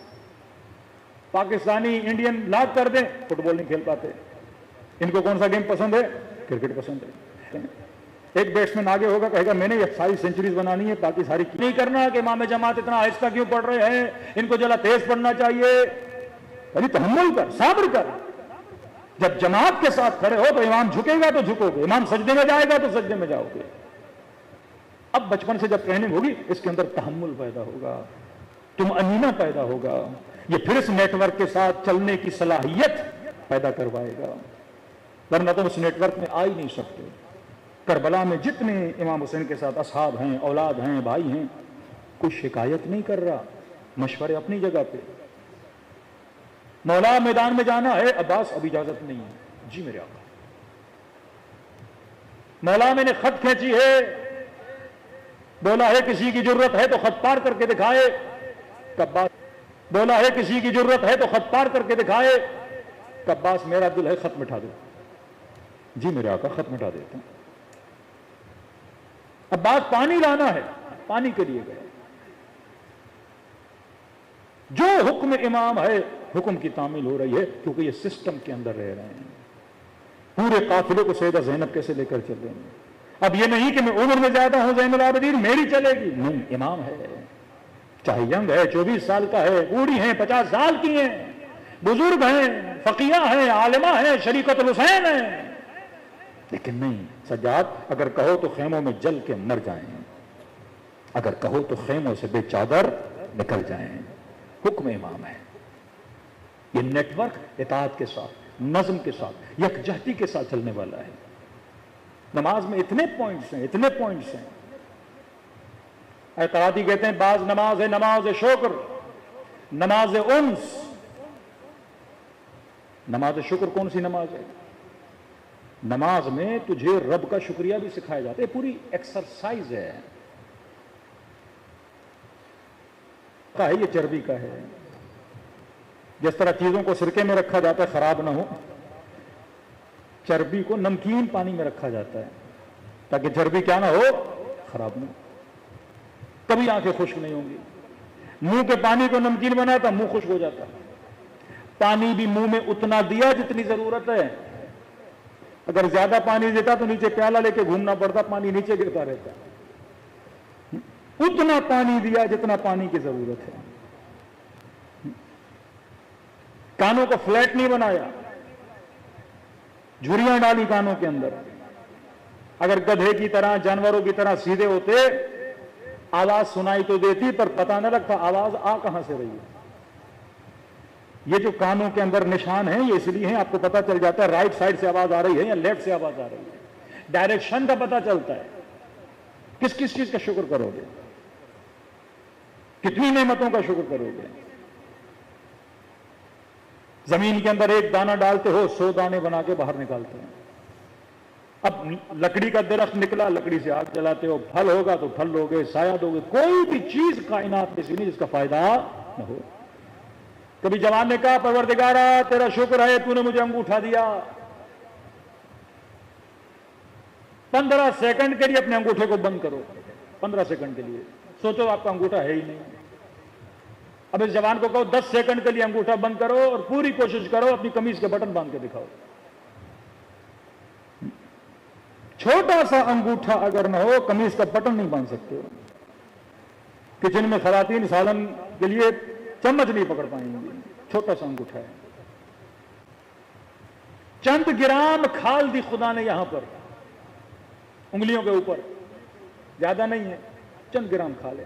پاکستانی انڈین لاگ کر دیں فٹ بال نہیں کھیل پاتے. ان کو کون سا گیم پسند ہے؟ کرکٹ پسند ہے. ایک بیٹسمین آگے ہوگا کہے گا میں نے یہ ساری سینچریز بنانی ہے باقی ساری نہیں کرنا کہ امام جماعت اتنا آہستہ کیوں پڑھ رہے ہیں, ان کو ذرا تیز پڑھنا چاہیے. یعنی تحمل کر, صبر کر. جب جماعت کے ساتھ کھڑے ہو تو امام جھکے گا تو جھکو گے, امام سجدے میں جائے گا تو سجدے میں جاؤ گے. اب بچپن سے جب ٹریننگ ہوگی اس کے اندر تحمل پیدا ہوگا, طمأنینہ پیدا ہوگا, یہ پھر اس نیٹ ورک کے ساتھ چلنے کی صلاحیت پیدا کروائے گا. ورنہ تو اس نیٹ ورک میں آ ہی نہیں سکتے. کربلا میں جتنے امام حسین کے ساتھ اصحاب ہیں, اولاد ہیں, بھائی ہیں, کوئی شکایت نہیں کر رہا, مشورے اپنی جگہ پہ. مولا میدان میں جانا ہے, عباس اب اجازت نہیں ہے. جی میرے آقا. مولا میں نے خط کھینچی ہے, بولا ہے کسی کی ضرورت ہے تو خط پار کر کے دکھائے. عباس بولا ہے کسی کی ضرورت ہے تو خط پار کر کے دکھائے. عباس میرا دل ہے خط مٹا دو. جی میرے آقا خط مٹا دیتا ہوں. عباس پانی لانا ہے, پانی کے لیے گئے. جو حکم امام ہے حکم کی تعمیل ہو رہی ہے, کیونکہ یہ سسٹم کے اندر رہ رہے ہیں. پورے قافلے کو سیدہ زینب کیسے لے کر چل رہے ہیں. اب یہ نہیں کہ میں عمر میں زیادہ ہوں زین العابدین میری چلے گی, نہیں, امام ہے, چاہے ینگ ہے, 24 سال کا ہے, بوڑھی ہیں, 50 سال کی ہیں, بزرگ ہیں, فقیہ ہیں, عالمہ ہیں, شریکت الحسین ہیں. لیکن نہیں سجاد, اگر کہو تو خیموں میں جل کے مر جائیں, اگر کہو تو خیموں سے بے چادر نکل جائیں. حکم امام ہے. یہ نیٹ ورک اطاعت کے ساتھ, نظم کے ساتھ, یکجہتی کے ساتھ چلنے والا ہے. نماز میں اتنے پوائنٹس ہیں, اتنے پوائنٹس ہیں. اعتراضی کہتے ہیں بعض نماز ہے نماز شکر, نماز انس. نماز شکر کون سی نماز ہے؟ نماز میں تجھے رب کا شکریہ بھی سکھایا جاتا ہے, پوری ایکسرسائز ہے. یہ چربی کا ہے. جس طرح چیزوں کو سرکے میں رکھا جاتا ہے خراب نہ ہو, چربی کو نمکین پانی میں رکھا جاتا ہے تاکہ چربی کیا نہ ہو, خراب نہ ہو. کبھی آنکھیں خشک نہیں ہوں گی. منہ کے پانی کو نمکین بناتا منہ خشک ہو جاتا. پانی بھی منہ میں اتنا دیا جتنی ضرورت ہے. اگر زیادہ پانی دیتا تو نیچے پیالہ لے کے گھومنا پڑتا, پانی نیچے گرتا رہتا. اتنا پانی دیا جتنا پانی کی ضرورت ہے. کانوں کو فلیٹ نہیں بنایا, جھریاں ڈالی کانوں کے اندر. اگر گدھے کی طرح جانوروں کی طرح سیدھے ہوتے آواز سنائی تو دیتی پر پتہ نہ لگتا آواز آ کہاں سے رہی ہے. یہ جو کانوں کے اندر نشان ہیں یہ اس لیے ہیں, آپ کو پتہ چل جاتا ہے رائٹ سائڈ سے آواز آ رہی ہے یا لیفٹ سے آواز آ رہی ہے. ڈائریکشن کا پتہ چلتا ہے. کس کس چیز کا شکر کرو گے, کتنی نعمتوں کا شکر کرو گے. زمین کے اندر ایک دانہ ڈالتے ہو 100 دانے بنا کے باہر نکالتے ہیں. اب لکڑی کا درخت نکلا, لکڑی سے آگ جلاتے ہو, پھل ہوگا تو پھل لوگے, سایہ دو گے. کوئی بھی چیز کائنات میں سے نہیں جس کا فائدہ نہ ہو. کبھی جوان نے کہا پروردگارا تیرا شکر ہے تو نے مجھے انگوٹھا دیا. 15 سیکنڈ کے لیے اپنے انگوٹھے کو بند کرو. 15 سیکنڈ کے لیے سوچو آپ کا انگوٹھا ہے ہی نہیں. اب اس جوان کو کہو 10 سیکنڈ کے لیے انگوٹھا بند کرو اور پوری کوشش کرو اپنی قمیض کے بٹن باندھ کے دکھاؤ. چھوٹا سا انگوٹھا اگر نہ ہو قمیض کا بٹن نہیں باندھ سکتے. کچن میں خواتین سالن کے لیے چمچ نہیں پکڑ پائیں گی, چھوٹا سا انگوٹھا ہے. چند گرام کھال دی خدا نے یہاں پر انگلیوں کے اوپر, زیادہ نہیں ہے, چند گرام کھال ہے.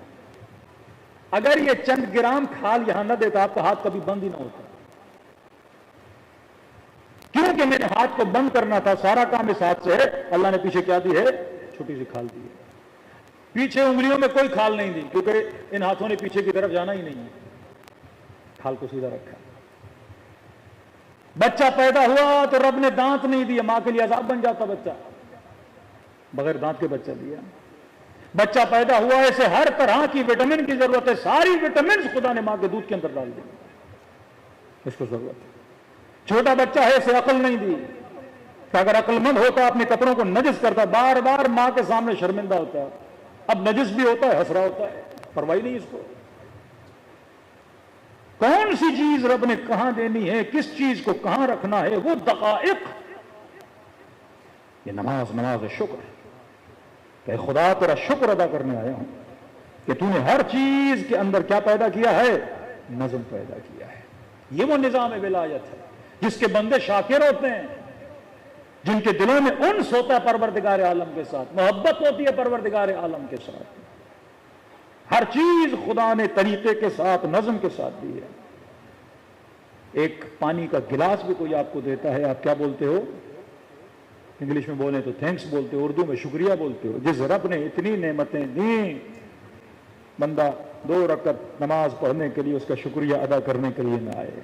اگر یہ چند گرام کھال یہاں نہ دیتا آپ کا ہاتھ کبھی بند ہی نہ ہوتا. کیونکہ میرے ہاتھ کو بند کرنا تھا, سارا کام اس ہاتھ سے ہے. اللہ نے پیچھے کیا دی ہے, چھوٹی سی کھال دی ہے. پیچھے انگلیوں میں کوئی کھال نہیں دی کیونکہ ان ہاتھوں نے پیچھے کی طرف جانا ہی نہیں ہے. کھال کو سیدھا رکھا. بچہ پیدا ہوا تو رب نے دانت نہیں دیا, ماں کے لیے عذاب بن جاتا بچہ. بغیر دانت کے بچہ دیا. بچہ پیدا ہوا اسے ہر طرح کی وٹامن کی ضرورت ہے. ساری وٹامنز خدا نے ماں کے دودھ کے اندر ڈال دی, اس کو ضرورت ہے. چھوٹا بچہ ہے اسے عقل نہیں دی. اگر عقل مند ہوتا اپنے کپڑوں کو نجس کرتا, بار بار ماں کے سامنے شرمندہ ہوتا. اب نجس بھی ہوتا ہے, ہنس رہا ہوتا ہے, پرواہی نہیں اس کو. کون سی چیز رب نے کہاں دینی ہے, کس چیز کو کہاں رکھنا ہے, وہ دقائق. یہ نماز شکر. کہ خدا تیرا شکر ادا کرنے آیا ہوں کہ تو نے ہر چیز کے اندر کیا پیدا کیا ہے؟ نظم پیدا کیا ہے. یہ وہ نظام ولایت ہے جس کے بندے شاکر ہوتے ہیں، جن کے دلوں میں انس ہوتا ہے پروردگار عالم کے ساتھ، محبت ہوتی ہے پروردگار عالم کے ساتھ. ہر چیز خدا نے طریقے کے ساتھ، نظم کے ساتھ دی ہے. ایک پانی کا گلاس بھی کوئی آپ کو دیتا ہے، آپ کیا بولتے ہو؟ انگلش میں بولیں تو تھینکس بولتے ہو، اردو میں شکریہ بولتے ہو. جس رب نے اتنی نعمتیں دیں، بندہ 2 رکعت نماز پڑھنے کے لیے اس کا شکریہ ادا کرنے کے لیے نہ آئے.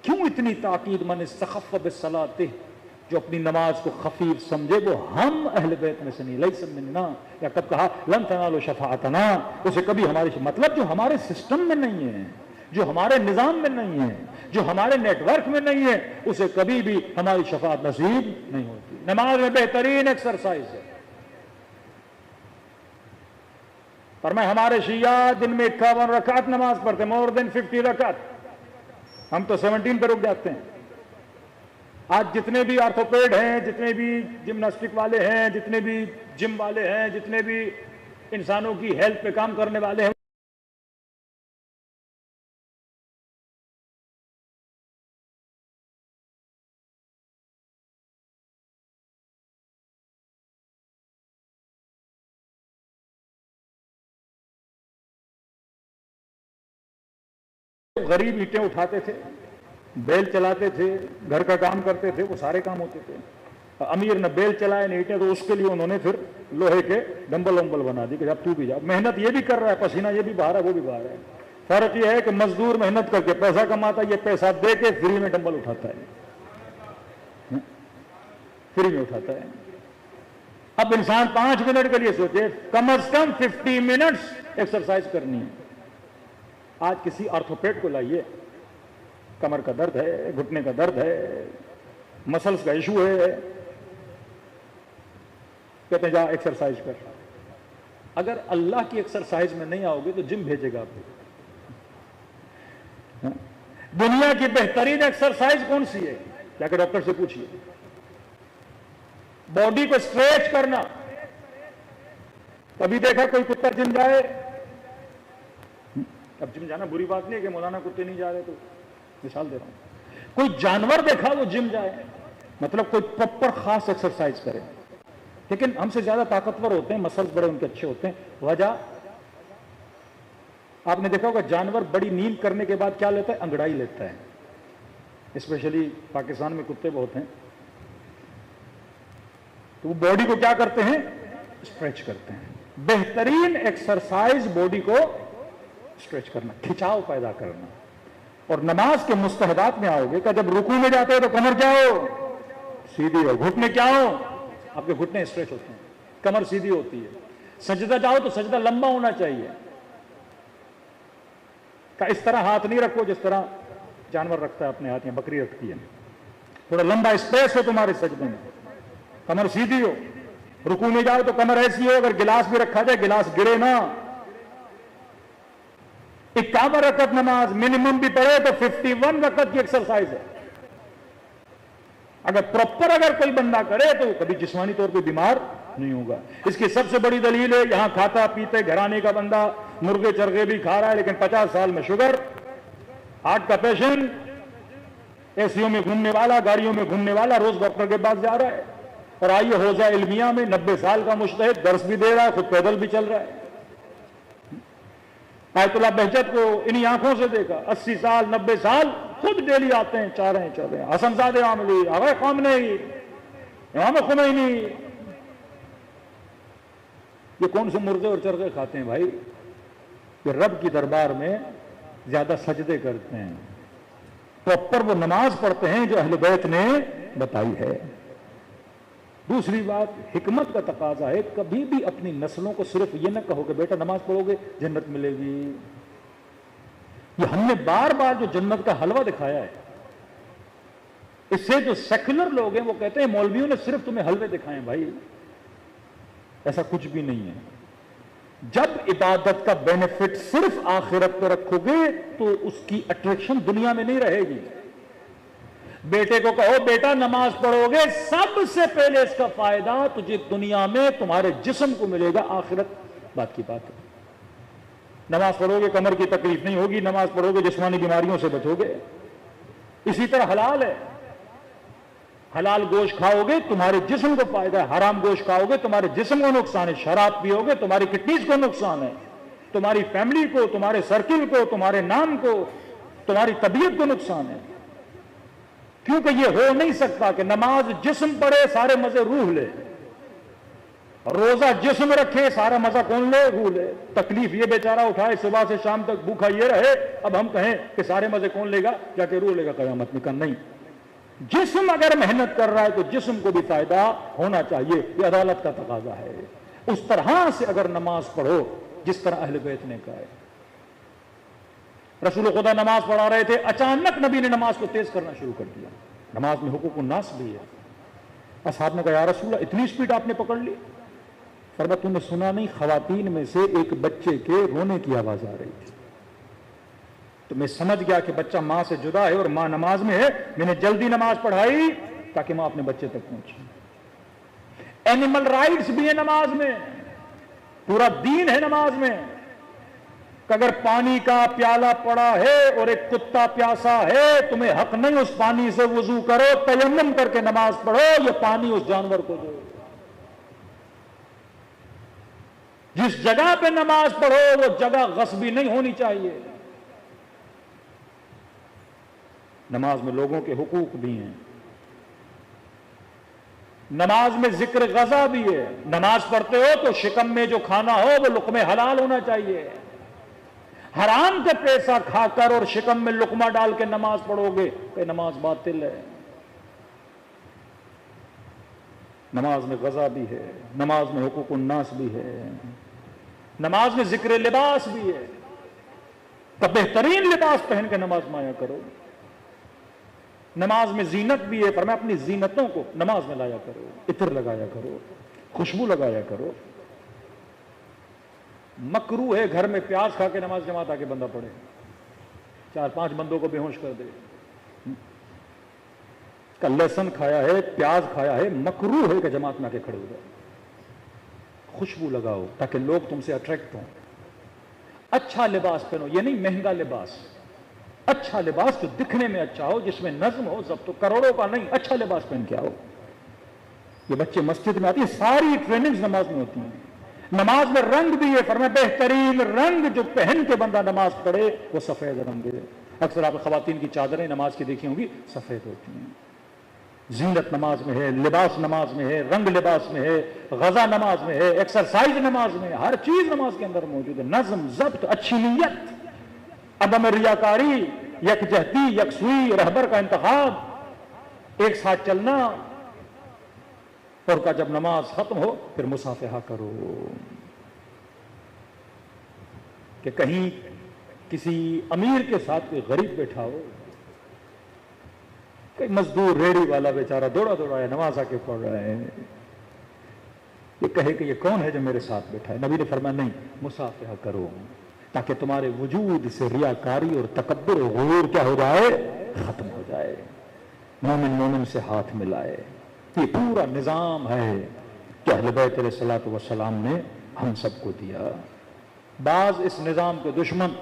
کیوں اتنی تاکید؟ من استخف بالصلاۃ، جو اپنی نماز کو خفیف سمجھے وہ ہم اہل بیت میں سے نہیں. لیس منا، یا کب کہا لن تنالوا شفاعتنا، اسے کبھی ہماری مطلب جو ہمارے سسٹم میں نہیں ہے، جو ہمارے نظام میں نہیں ہے، جو ہمارے نیٹ ورک میں نہیں ہے، اسے کبھی بھی ہماری شفاعت نصیب نہیں ہوتی. نماز میں بہترین ایکسرسائز ہے. پر میں ہمارے شیعہ دن میں 51 رکعت نماز پڑھتے، مور دین 50 رکعت. ہم تو 17 پہ رک جاتے ہیں. آج جتنے بھی آرتھوپیڈ ہیں، جتنے بھی جمناسٹک والے ہیں، جتنے بھی جم والے ہیں، جتنے بھی انسانوں کی ہیلتھ پہ کام کرنے والے ہیں، غریب اینٹیں اٹھاتے تھے، بیل چلاتے تھے، گھر کا کام کرتے تھے، وہ سارے کام ہوتے تھے. امیر نے بیل چلائے اینٹیں، تو اس کے لیے انہوں نے پھر لوہے کے ڈمبل ومبل بنا دی کہ جب تو بھی جا. محنت یہ بھی کر رہا ہے، پسینہ یہ بھی بہا رہا ہے، وہ بھی بہا رہا ہے. فرق یہ ہے کہ مزدور محنت کر کے پیسہ کماتا ہے، یہ پیسہ دے کے فری میں ڈمبل اٹھاتا ہے، فری میں اٹھاتا ہے. اب انسان 5 منٹ کے لیے سوچے، کم از کم 50 منٹس ایکسرسائز کرنی ہے. آج کسی آرتھوپیڈ کو لائیے، کمر کا درد ہے، گھٹنے کا درد ہے، مسلس کا ایشو ہے، کہتے ہیں جا ایکسرسائز کر. اگر اللہ کی ایکسرسائز میں نہیں آؤ گے تو جم بھیجے گا آپ کو. دنیا کی بہترین ایکسرسائز کون سی ہے؟ جا کے ڈاکٹر سے پوچھیے. باڈی کو اسٹریچ کرنا. کبھی دیکھا کوئی کتا جم جائے؟ اب جم جانا بری بات نہیں ہے کہ مولانا کتے نہیں جا رہے، تو مثال دے رہا ہوں. کوئی جانور دیکھا وہ جم جائے؟ مطلب کوئی پراپر خاص ایکسرسائز کرے. لیکن ہم سے زیادہ طاقتور ہوتے ہیں، مسلس بڑے ان کے اچھے ہوتے ہیں. وجہ آپ نے دیکھا ہوگا، جانور بڑی نیند کرنے کے بعد کیا لیتا ہے؟ انگڑائی لیتا ہے. اسپیشلی پاکستان میں کتے بہت ہیں، تو وہ باڈی کو کیا کرتے ہیں؟ اسٹریچ کرتے ہیں. بہترین ایکسرسائز باڈی کو اسٹریچ کرنا، کھچاؤ پیدا کرنا. اور نماز کے مستحبات میں آؤ گے کہ جب رکوع میں جاتے ہو تو کمر کیا ہو؟ سیدھی ہو. گھٹنے کیا ہو؟ آپ کے گھٹنے اسٹریچ ہوتے ہیں، کمر سیدھی ہوتی ہے. سجدہ جاؤ تو سجدہ لمبا ہونا چاہیے. کہ اس طرح ہاتھ نہیں رکھو جس طرح جانور رکھتا ہے اپنے ہاتھ، یا بکری رکھتی ہے. تھوڑا لمبا اسپیس ہو تمہارے سجدے میں، کمر سیدھی ہو. رکوع میں جاؤ تو کمر ایسی ہو، اگر گلاس بھی رکھا جائے گلاس گرے نہ. 51 رکعت نماز منیمم بھی پڑھے تو 51 رکعت کی ایکسرسائز ہے. اگر پراپر اگر کوئی بندہ کرے تو کبھی جسمانی طور پہ بیمار نہیں ہوگا. اس کی سب سے بڑی دلیل ہے، یہاں کھاتا پیتے گھرانے کا بندہ مرغے چرغے بھی کھا رہا ہے، لیکن 50 سال میں شوگر، ہارٹ کا پیشنٹ، اے سیوں میں گھومنے والا، گاڑیوں میں گھومنے والا، روز ڈاکٹر کے پاس جا رہا ہے. اور آئیے حوزہ علمیہ میں 90 سال کا مجتہد درس بھی دے رہا ہے، خود پیدل بھی چل رہا ہے. آیت اللہ بہجت کو انہی آنکھوں سے دیکھا، 80 سال 90 سال خود ڈیلی آتے ہیں، چل رہے ہیں. حسن زادہ عاملی، آغا خامنئی، امام خمینی، یہ کون سے مرغے اور چرغے کھاتے ہیں بھائی؟ کہ رب کی دربار میں زیادہ سجدے کرتے ہیں، پراپر وہ نماز پڑھتے ہیں جو اہل بیت نے بتائی ہے. دوسری بات، حکمت کا تقاضا ہے، کبھی بھی اپنی نسلوں کو صرف یہ نہ کہو کہ بیٹا نماز پڑھو گے جنت ملے گی. یہ ہم نے بار بار جو جنت کا حلوہ دکھایا ہے، اس سے جو سیکولر لوگ ہیں وہ کہتے ہیں مولویوں نے صرف تمہیں حلوے دکھائے. بھائی ایسا کچھ بھی نہیں ہے. جب عبادت کا بینیفٹ صرف آخرت پہ رکھو گے تو اس کی اٹریکشن دنیا میں نہیں رہے گی. بیٹے کو کہو بیٹا نماز پڑھو گے سب سے پہلے اس کا فائدہ تجھے دنیا میں تمہارے جسم کو ملے گا، آخرت بات کی بات ہے۔ نماز پڑھو گے کمر کی تکلیف نہیں ہوگی، نماز پڑھو گے جسمانی بیماریوں سے بچو گے۔ اسی طرح حلال ہے، حلال گوشت کھاؤ گے تمہارے جسم کو فائدہ ہے، حرام گوشت کھاؤ گے تمہارے جسم کو نقصان ہے، شراب پیو گے تمہاری کڈنیز کو نقصان ہے، تمہاری فیملی کو، تمہارے سرکل کو، تمہارے نام کو، تمہاری طبیعت کو نقصان ہے۔ کیونکہ یہ ہو نہیں سکتا کہ نماز جسم پڑھے سارے مزے روح لے، روزہ جسم رکھے سارا مزہ کون لے؟ روح لے۔ تکلیف یہ بیچارہ اٹھائے صبح سے شام تک بھوکا یہ رہے، اب ہم کہیں کہ سارے مزے کون لے گا؟ جا کے روح لے گا قیامت میں؟ نہیں، جسم اگر محنت کر رہا ہے تو جسم کو بھی فائدہ ہونا چاہیے، یہ عدالت کا تقاضا ہے۔ اس طرح سے اگر نماز پڑھو جس طرح اہل بیت نے کہا ہے۔ رسول خدا نماز پڑھا رہے تھے، اچانک نبی نے نماز کو تیز کرنا شروع کر دیا۔ نماز میں حقوق الناس بھی ہے۔ اصحاب نے کہا یا رسول اللہ اتنی سپیڈ آپ نے پکڑ لی؟ فرمایا تم نے سنا نہیں، خواتین میں سے ایک بچے کے رونے کی آواز آ رہی تھی، تو میں سمجھ گیا کہ بچہ ماں سے جدا ہے اور ماں نماز میں ہے، میں نے جلدی نماز پڑھائی تاکہ ماں اپنے بچے تک پہنچے۔ اینیمل رائٹس بھی ہے نماز میں، پورا دین ہے نماز میں، کہ اگر پانی کا پیالہ پڑا ہے اور ایک کتا پیاسا ہے تمہیں حق نہیں اس پانی سے وضو کرو، تیمم کر کے نماز پڑھو، یہ پانی اس جانور کو دو۔ جس جگہ پہ نماز پڑھو وہ جگہ غصبی نہیں ہونی چاہیے۔ نماز میں لوگوں کے حقوق بھی ہیں، نماز میں ذکر غذا بھی ہے۔ نماز پڑھتے ہو تو شکم میں جو کھانا ہو وہ لقمے حلال ہونا چاہیے۔ حرام کا پیسہ کھا کر اور شکم میں لقمہ ڈال کے نماز پڑھو گے کہ نماز باطل ہے۔ نماز میں غذا بھی ہے، نماز میں حقوق الناس بھی ہے، نماز میں ذکر لباس بھی ہے، تو بہترین لباس پہن کے نماز میں آیا کرو۔ نماز میں زینت بھی ہے، فرمایا اپنی زینتوں کو نماز میں لایا کرو، عطر لگایا کرو، خوشبو لگایا کرو۔ مکروہ ہے گھر میں پیاز کھا کے نماز جماعت آ کے بندہ پڑھے، 4-5 بندوں کو بے ہوش کر دے، کا لہسن کھایا ہے، پیاز کھایا ہے، مکروہ ہے کہ جماعت میں آ کے کھڑے ہو جائے۔ خوشبو لگاؤ تاکہ لوگ تم سے اٹریکٹ ہوں۔ اچھا لباس پہنو، یہ نہیں مہنگا لباس، اچھا لباس جو دکھنے میں اچھا ہو، جس میں نظم ہو، ضبط، کروڑوں کا نہیں، اچھا لباس پہن کے آؤ۔ یہ بچے مسجد میں آتی ہیں، ساری ٹریننگز نماز میں ہوتی ہیں۔ نماز میں رنگ بھی ہے، فرمایا بہترین رنگ جو پہن کے بندہ نماز پڑھے وہ سفید رنگ ہے۔ اکثر آپ خواتین کی چادریں نماز کی دیکھی ہوں گی، سفید ہوتی ہیں۔ زینت نماز میں ہے، لباس نماز میں ہے، رنگ لباس میں ہے، غذا نماز میں ہے، ایکسرسائز نماز میں ہے، ہر چیز نماز کے اندر موجود ہے۔ نظم، ضبط، اچھی نیت، عدم ریاکاری، یکجہتی، یکسوئی، رہبر کا انتخاب، ایک ساتھ چلنا، اور کا جب نماز ختم ہو پھر مصافحہ کرو، کہ کہیں کسی امیر کے ساتھ کوئی غریب بیٹھا ہو، کوئی مزدور ریڑھی والا بیچارہ دوڑا دوڑا ہے نماز آ کے پڑھ رہا ہے، یہ کہے کہ یہ کون ہے جو میرے ساتھ بیٹھا ہے؟ نبی نے فرمایا نہیں، مصافحہ کرو تاکہ تمہارے وجود سے ریاکاری اور تکبر اور غرور کیا ہو جائے؟ ختم ہو جائے۔ مومن مومن سے ہاتھ ملائے۔ یہ پورا نظام ہے کہ اہل بیت علیہ الصلوۃ والسلام نے ہم سب کو دیا۔ بعض اس نظام کے دشمن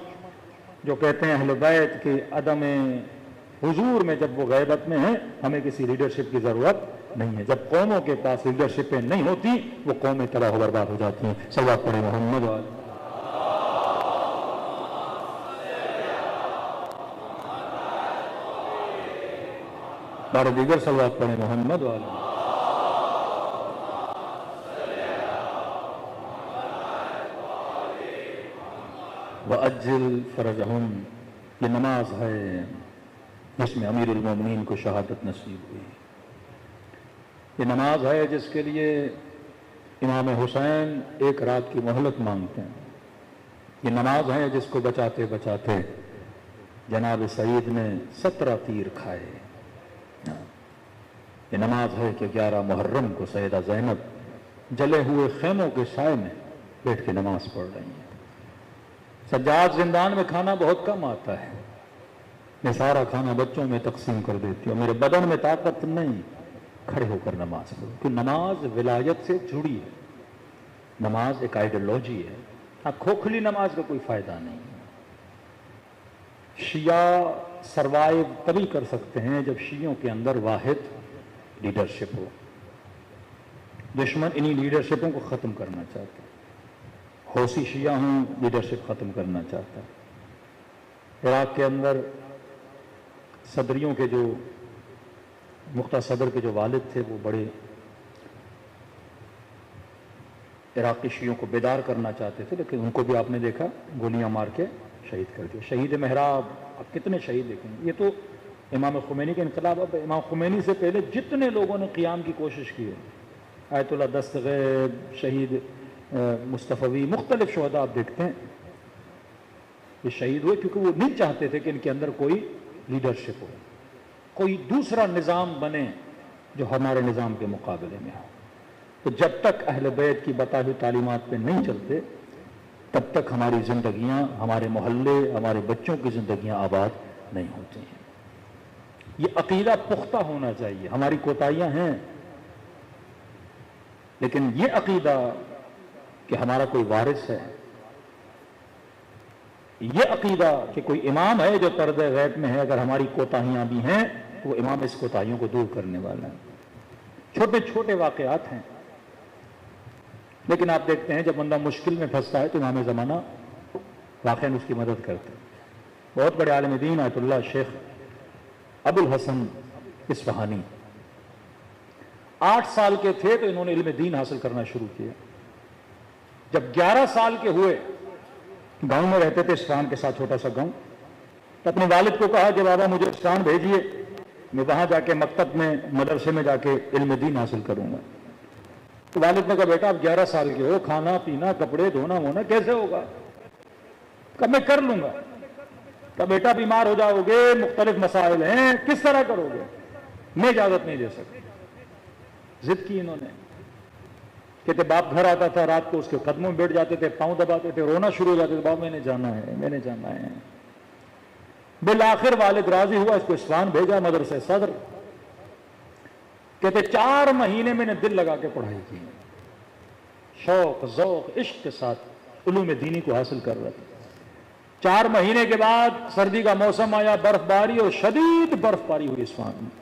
جو کہتے ہیں اہل بیت کے عدم حضور میں جب وہ غیبت میں ہیں ہمیں کسی لیڈرشپ کی ضرورت نہیں ہے۔ جب قوموں کے پاس لیڈرشپیں نہیں ہوتی وہ قومیں تباہ و برباد ہو جاتی ہیں۔ صلوات پڑھیں محمد والے۔ بارہ دیگر صلوات پڑھیں محمد والے۔ وَأَجِّلْ فَرَجَهُمْ، یہ نماز ہے جس میں امیر المومنین کو شہادت نصیب ہوئی۔ یہ نماز ہے جس کے لیے امام حسین ایک رات کی مہلت مانگتے ہیں۔ یہ نماز ہے جس کو بچاتے بچاتے جناب سعید نے 17 تیر کھائے۔ یہ نماز ہے کہ 11 محرم کو سیدہ زینب جلے ہوئے خیموں کے سائے میں بیٹھ کے نماز پڑھ رہی ہیں۔ سجاد زندان میں کھانا بہت کم آتا ہے، میں سارا کھانا بچوں میں تقسیم کر دیتی ہوں، میرے بدن میں طاقت نہیں، کھڑے ہو کر نماز پڑھو، کہ نماز ولایت سے جڑی ہے، نماز ایک آئیڈیالوجی ہے، کھوکھلی نماز کا کوئی فائدہ نہیں ہے۔ شیعہ سروائیو تبھی کر سکتے ہیں جب شیعوں کے اندر واحد لیڈرشپ ہو۔ دشمن انہی لیڈرشپوں کو ختم کرنا چاہتا ہے، حوثی شیعہ ہوں لیڈرشپ ختم کرنا چاہتا ہے۔ عراق کے اندر صدریوں کے جو مختار صدر کے جو والد تھے وہ بڑے عراقی شیعوں کو بیدار کرنا چاہتے تھے، لیکن ان کو بھی آپ نے دیکھا گولیاں مار کے شہید کر دیا۔ شہید محراب، اب کتنے شہید دیکھیں گے، یہ تو امام خمینی کے انقلاب، اب امام خمینی سے پہلے جتنے لوگوں نے قیام کی کوشش کی ہے، آیت اللہ دستغیب، شہید مصطفی، مختلف شہداء آپ دیکھتے ہیں یہ شہید ہوئے کیونکہ وہ نہیں چاہتے تھے کہ ان کے اندر کوئی لیڈرشپ ہو، کوئی دوسرا نظام بنے جو ہمارے نظام کے مقابلے میں ہو۔ تو جب تک اہل بیت کی بتائی ہوئی تعلیمات پہ نہیں چلتے تب تک ہماری زندگیاں، ہمارے محلے، ہمارے بچوں کی زندگیاں آباد نہیں ہوتی ہیں۔ یہ عقیدہ پختہ ہونا چاہیے۔ ہماری کوتاہیاں ہیں، لیکن یہ عقیدہ کہ ہمارا کوئی وارث ہے، یہ عقیدہ کہ کوئی امام ہے جو پردہ غیب میں ہے، اگر ہماری کوتاہیاں بھی ہیں تو وہ امام اس کوتاہیوں کو دور کرنے والا ہے۔ چھوٹے چھوٹے واقعات ہیں، لیکن آپ دیکھتے ہیں جب بندہ مشکل میں پھنستا ہے تو امام زمانہ واقعاً اس کی مدد کرتے ہیں۔ بہت بڑے عالم دین آیت اللہ شیخ ابو الحسن اصفہانی 8 سال کے تھے تو انہوں نے علم دین حاصل کرنا شروع کیا۔ جب 11 سال کے ہوئے، گاؤں میں رہتے تھے، اصفہان کے ساتھ چھوٹا سا گاؤں، تو اپنے والد کو کہا کہ بابا مجھے اصفہان بھیجیے، میں وہاں جا کے مکتب میں، مدرسے میں جا کے علم دین حاصل کروں گا۔ تو والد نے کہا بیٹا آپ 11 سال کے ہو، کھانا پینا کپڑے دھونا وونا کیسے ہوگا؟ کہا میں کر لوں گا۔ کہا بیٹا بیمار ہو جاؤ گے، مختلف مسائل ہیں، کس طرح کرو گے؟ میں اجازت نہیں دے سکتا۔ ضد کی انہوں نے، کہتے باپ گھر آتا تھا رات کو، اس کے قدموں میں بیٹھ جاتے تھے، پاؤں دباتے تھے، رونا شروع ہو جاتے تھے، باپ میں نے جانا ہے، میں نے جانا ہے۔ بالآخر والد راضی ہوا، اس کو اصفہان بھیجا، مدرسہ صدر۔ کہتے 4 مہینے میں نے دل لگا کے پڑھائی کی، شوق ذوق عشق کے ساتھ علوم دینی کو حاصل کر رہا تھا۔ 4 مہینے کے بعد سردی کا موسم آیا، برف باری اور شدید برف باری ہوئی اصفہان میں۔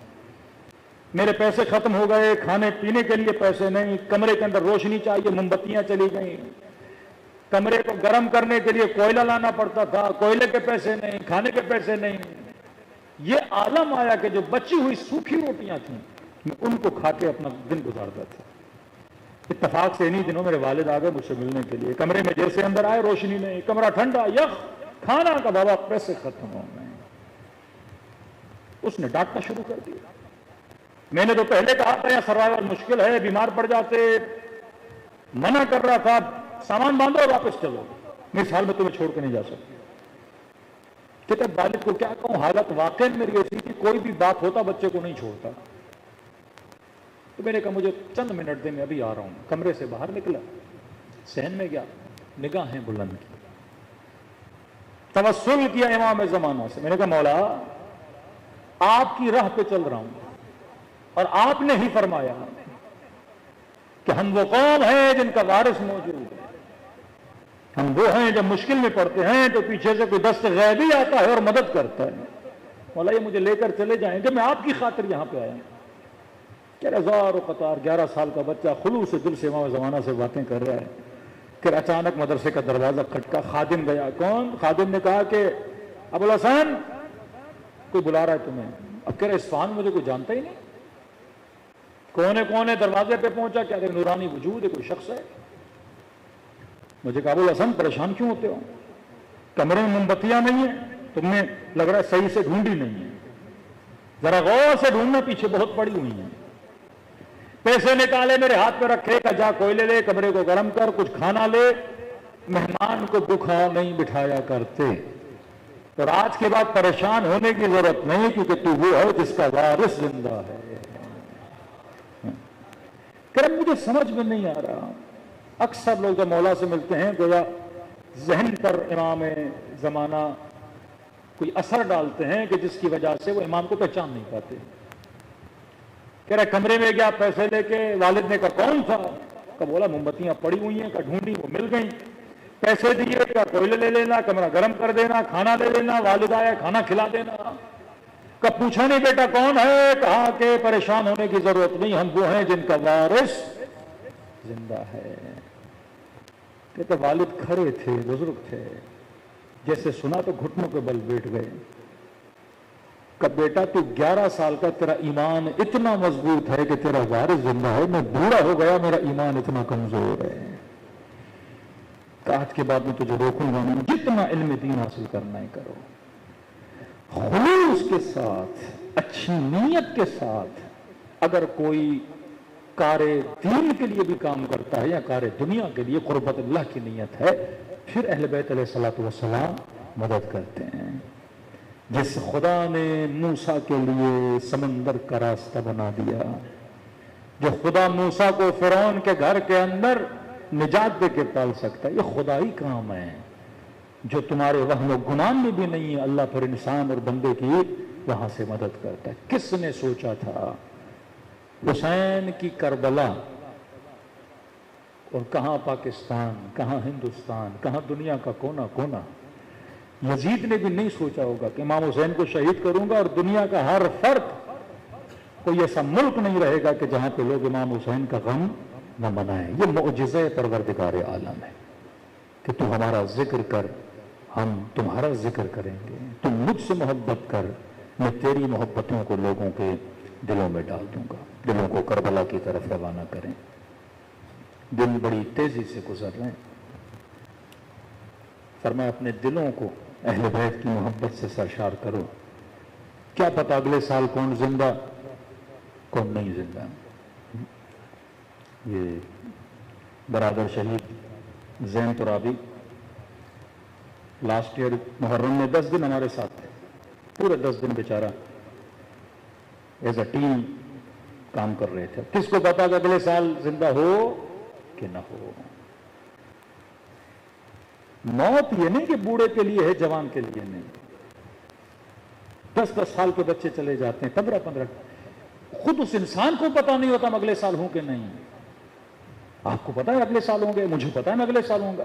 میرے پیسے ختم ہو گئے، کھانے پینے کے لیے پیسے نہیں، کمرے کے اندر روشنی چاہیے، موم بتیاں چلی گئیں، کمرے کو گرم کرنے کے لیے کوئلہ لانا پڑتا تھا، کوئلے کے پیسے نہیں، کھانے کے پیسے نہیں۔ یہ عالم آیا کہ جو بچی ہوئی سوکھی روٹیاں تھیں میں ان کو کھا کے اپنا دن گزارتا تھا۔ اتفاق سے انہی دنوں میرے والد آ گئے مجھ سے ملنے کے لیے، کمرے میں جیسے اندر آئے روشنی نہیں، کمرہ ٹھنڈا یخ، کھانا کا بابا پیسے ختم ہو گئے۔ اس نے ڈانٹنا شروع کر دیا۔ میں نے تو پہلے کہا تھا یہاں سروائیول مشکل ہے، بیمار پڑ جاتے، منع کر رہا تھا، سامان باندھو اور واپس چلو، میں اس حال میں تمہیں چھوڑ کے نہیں جا سکتا۔ کہتے والد کو کیا کہوں، حالت واقعی میری ایسی کہ کوئی بھی بات ہوتا بچے کو نہیں چھوڑتا۔ تو میں نے کہا مجھے چند منٹ دے، میں ابھی آ رہا ہوں۔ کمرے سے باہر نکلا، صحن میں گیا، نگاہیں بلند کی، توسل کیا امام زمانہ سے۔ میں نے کہا مولا آپ کی راہ پہ چل رہا ہوں اور آپ نے ہی فرمایا کہ ہم وہ قوم ہیں جن کا وارث موجود ہے، ہم وہ ہیں جب مشکل میں پڑتے ہیں تو پیچھے سے کوئی دست غیبی آتا ہے اور مدد کرتا ہے۔ مولا یہ مجھے لے کر چلے جائیں کہ میں آپ کی خاطر یہاں پہ آیا ہوں۔ کہ ہزار و قطار 11 سال کا بچہ خلوص دل سے امام زمانہ سے باتیں کر رہا ہے کہ اچانک مدرسے کا دروازہ کھٹکا، خادم گیا۔ کون؟ خادم نے کہا کہ ابو الحسن کوئی بلا رہا ہے تمہیں۔ اب کہہ رہے اصفہان مجھے کوئی جانتا ہی نہیں، کونے کونے دروازے پہ پہنچا، کیا کہ نورانی وجود ہے، کوئی شخص ہے۔ مجھے کہا ابو الحسن پریشان کیوں ہوتے ہو؟ کمرے میں موم بتیاں نہیں ہیں، تم نے لگ رہا ہے صحیح سے ڈھونڈی نہیں ہے، ذرا غور سے ڈھونڈنا، پیچھے بہت پڑی ہوئی ہیں۔ پیسے نکالے میرے ہاتھ پہ رکھے، کہ جا کوئلے لے، کمرے کو گرم کر، کچھ کھانا لے، مہمان کو بھوکا نہیں بٹھایا کرتے، اور آج کے بعد پریشان ہونے کی ضرورت نہیں کیونکہ تو وہ ہے جس کا وارث زندہ ہے۔ کہ مجھے سمجھ میں نہیں آ رہا، اکثر لوگ جب مولا سے ملتے ہیں گویا ذہن پر امام زمانہ کوئی اثر ڈالتے ہیں کہ جس کی وجہ سے وہ امام کو پہچان نہیں پاتے. کہہ رہا کمرے میں گیا پیسے لے کے, والد نے کہا کون تھا؟ کہ بولا موم بتیاں پڑی ہوئی ہیں, کہ ڈھونڈی وہ مل گئیں. پیسے دیے, کہ کوئلے لے لینا, کمرہ گرم کر دینا, کھانا لے لینا, والد آیا کھانا کھلا دینا. کہ پوچھا نہیں بیٹا کون ہے؟ کہا کہ پریشان ہونے کی ضرورت نہیں, ہم وہ ہیں جن کا وارث زندہ ہے. کہتے والد کھڑے تھے, بزرگ تھے, جیسے سنا تو گھٹنوں کے بل بیٹھ گئے. کہ بیٹا تو 11 سال کا, تیرا ایمان اتنا مضبوط ہے کہ تیرا وارث زندہ ہے, میں بوڑھا ہو گیا, میرا ایمان اتنا کمزور ہے. کہ آج کے بعد میں تجھے روکوں گا نہیں, جتنا علم دین حاصل کرنا ہے کرو, خلوص کے ساتھ, اچھی نیت کے ساتھ. اگر کوئی کار دین کے لیے بھی کام کرتا ہے یا کار دنیا کے لیے قربت اللہ کی نیت ہے, پھر اہل بیت علیہ الصلوۃ والسلام مدد کرتے ہیں. جس خدا نے موسیٰ کے لیے سمندر کا راستہ بنا دیا, جو خدا موسیٰ کو فرعون کے گھر کے اندر نجات دے کے پال سکتا ہے, یہ خدائی کام ہے جو تمہارے وہم و گمان میں بھی نہیں ہے. اللہ پھر انسان اور بندے کی وہاں سے مدد کرتا ہے. کس نے سوچا تھا حسین کی کربلا, اور کہاں پاکستان, کہاں ہندوستان, کہاں دنیا کا کونا کونا. یزید نے بھی نہیں سوچا ہوگا کہ امام حسین کو شہید کروں گا اور دنیا کا ہر فرد, کوئی ایسا ملک نہیں رہے گا کہ جہاں پہ لوگ امام حسین کا غم نہ منائیں. یہ معجزہ پروردگار عالم ہے کہ تو ہمارا ذکر کر, ہم تمہارا ذکر کریں گے. تم مجھ سے محبت کر, میں تیری محبتوں کو لوگوں کے دلوں میں ڈال دوں گا. دلوں کو کربلا کی طرف روانہ کریں. دن بڑی تیزی سے گزر رہے ہیں. فرمایا اپنے دلوں کو اہل بیت کی محبت سے سرشار کرو. کیا پتہ اگلے سال کون زندہ کون نہیں زندہ. یہ برادر شہید زین ترابی لاسٹ ایئر محرم میں 10 دن ہمارے ساتھ تھے, پورے 10 دن بیچارہ ایز اے ٹیم کام کر رہے تھے. کس کو پتا کہ اگلے سال زندہ ہو کہ نہ ہو. موت یہ نہیں کہ بوڑھے کے لیے ہے, جوان کے لیے نہیں. 10-10 سال کے بچے چلے جاتے ہیں, 15-15. خود اس انسان کو پتا نہیں ہوتا میں اگلے سال ہوں کہ نہیں. آپ کو پتا ہے اگلے سال ہوں گے, مجھے پتا ہے میں اگلے سال ہوں گا.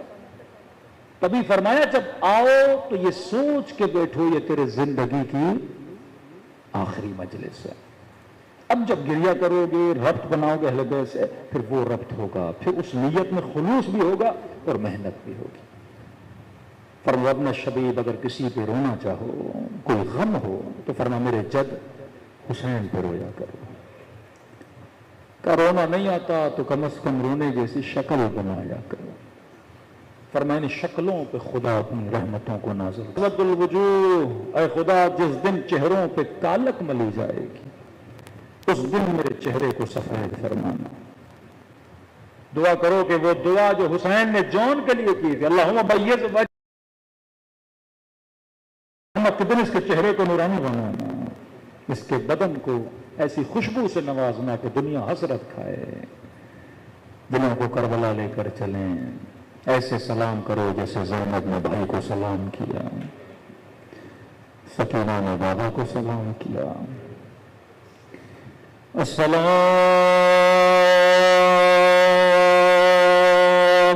تبھی فرمایا جب آؤ تو یہ سوچ کے بیٹھو یہ تیرے زندگی کی آخری مجلس ہے. اب جب گریہ کرو گے, ربط بناؤ گے اہل بیت سے, پھر وہ ربط ہوگا, پھر اس نیت میں خلوص بھی ہوگا اور محنت بھی ہوگی. فرمایا ابن شبیب اگر کسی پہ رونا چاہو, کوئی غم ہو, تو فرمایا میرے جد حسین پہ رویا کرو. کہ رونا نہیں آتا تو کم از کم رونے جیسی شکل بنایا کرو. فرمایا شکلوں پہ خدا اپنی رحمتوں کو نازل کرے. سود الوجوہ, اے خدا جس دن چہروں پہ کالک ملی جائے گی اس دن میرے چہرے کو سفید فرمانا. دعا کرو کہ وہ دعا جو حسین نے جون کے لیے کی تھی, اللہم بیض وجہ, کتنے اس کے چہرے کو نورانی بنانا, اس کے بدن کو ایسی خوشبو سے نوازنا کہ دنیا حسرت کھائے. دلوں کو کربلا لے کر چلیں, ایسے سلام کرو جیسے زینب نے بھائی کو سلام کیا, سکینہ نے بابا کو سلام کیا. السلام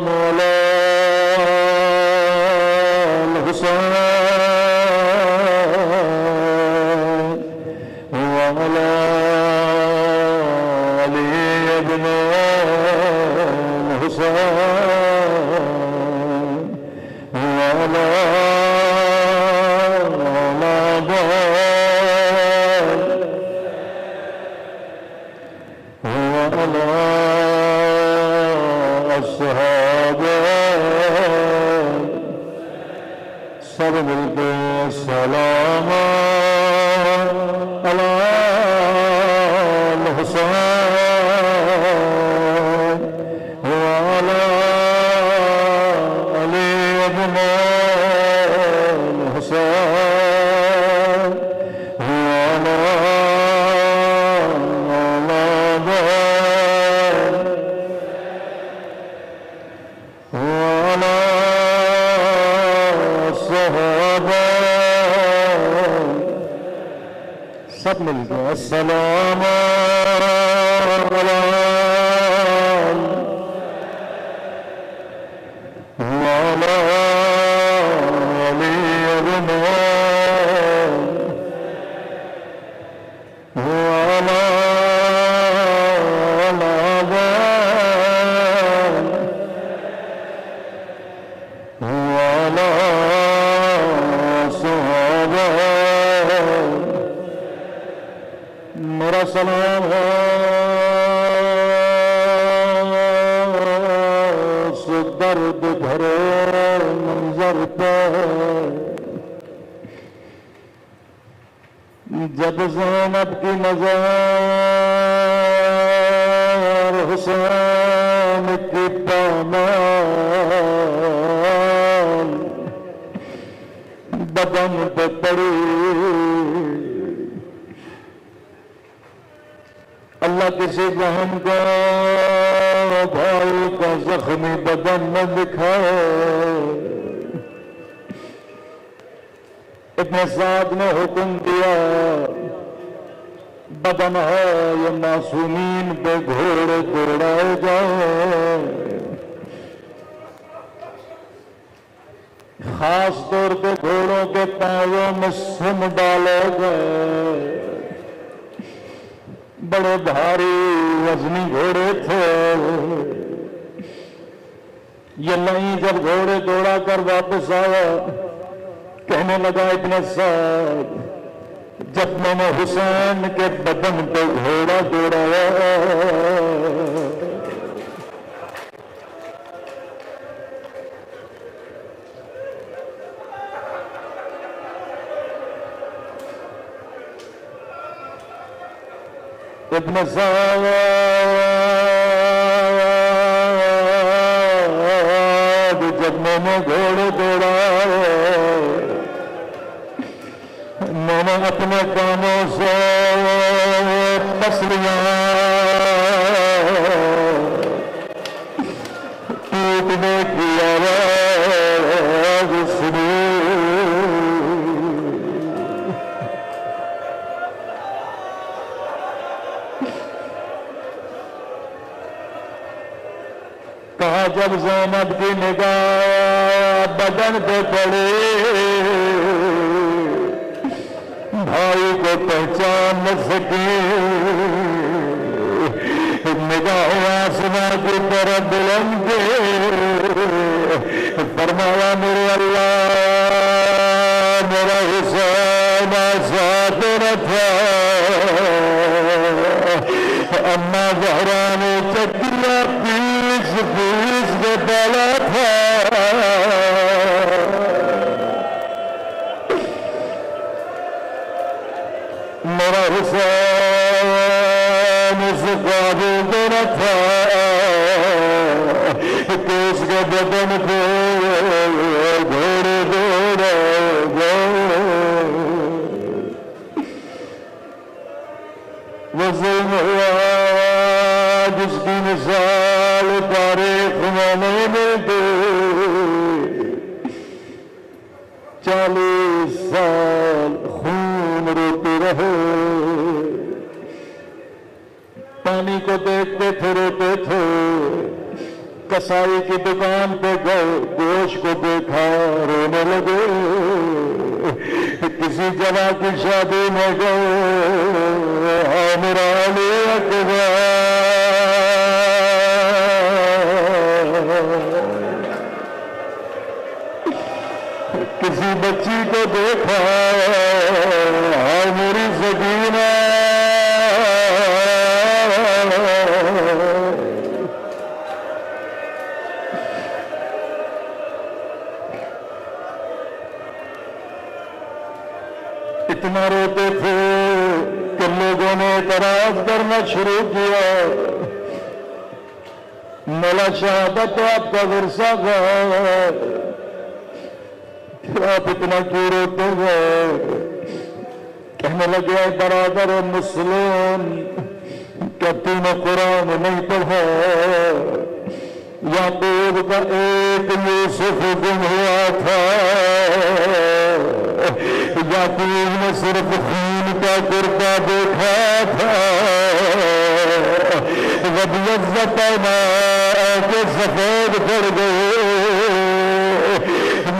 علی الحسین وعلی علی ابن الحسین وعلی سب مل کے سلام علی الحسین وعلی علی ابن الحسین وعلی وعلی صحابہ سب مل گئے السلام میرا سلام ہے اس درد بھرے منظر پہ جب زینب کی نظر حسین کی پامال بدن پہ پڑی اللہ کسی بہن کو بھائی کا زخمی بدن میں دکھائے ابن سعد نے حکم دیا بدن ہے یہ معصومین پہ گھوڑے دوڑائے جائیں خاص طور پہ گھوڑوں کے پاؤں میں سم ڈالے گئے بڑے بھاری وزنی گھوڑے تھے یہ نہیں جب گھوڑے دوڑا کر واپس آیا کہنے لگا ابن سعد جب میں نے حسین کے بدن پہ گھوڑا دوڑایا ابن سعد جب میں نے گھوڑے دوڑائے میں نے اپنے کانوں سے پسلیاں ٹوٹنے کی آواز سنی کہا جب زینب کی نگاہ بدن پہ پڑی بھائی کو پہچان نہ سکی نگاہ آسمان کی طرف بلند فرمایا میرے اللہ میرا حسین آزاد نہ تھا اما زہرا نے چکیا پیس کے ڈالا تھا میرا حسین اس قابل نہ تھا کہ اس کے بدن کو گھوڑے دوڑے وہ ظلم ہوا جس کی مثال تاریخ میں نہیں ملتی 40 سال خون روتے رہے پانی کو دیکھتے تھے روتے تھے کسائی کی دکان پہ گئے گوشت کو دیکھا رونے لگے کسی جگہ کی شادی میں گئے میرا علی اکبر کسی بچی کو دیکھا میری سکینہ اتنا روتے تھے کہ لوگوں نے اعتراض کرنا شروع کیا مولا شہادت تو آپ کا ورثہ تھا آپ اتنا کیوں روتے ہیں کہنے لگے برادر مسلم کیا تم نے قرآن نہیں پڑھا یعقوب کا ایک یوسف گم ہوا تھا یعقوب نے صرف خون کا کرتا دیکھا تھا کے سفید پڑ گئے.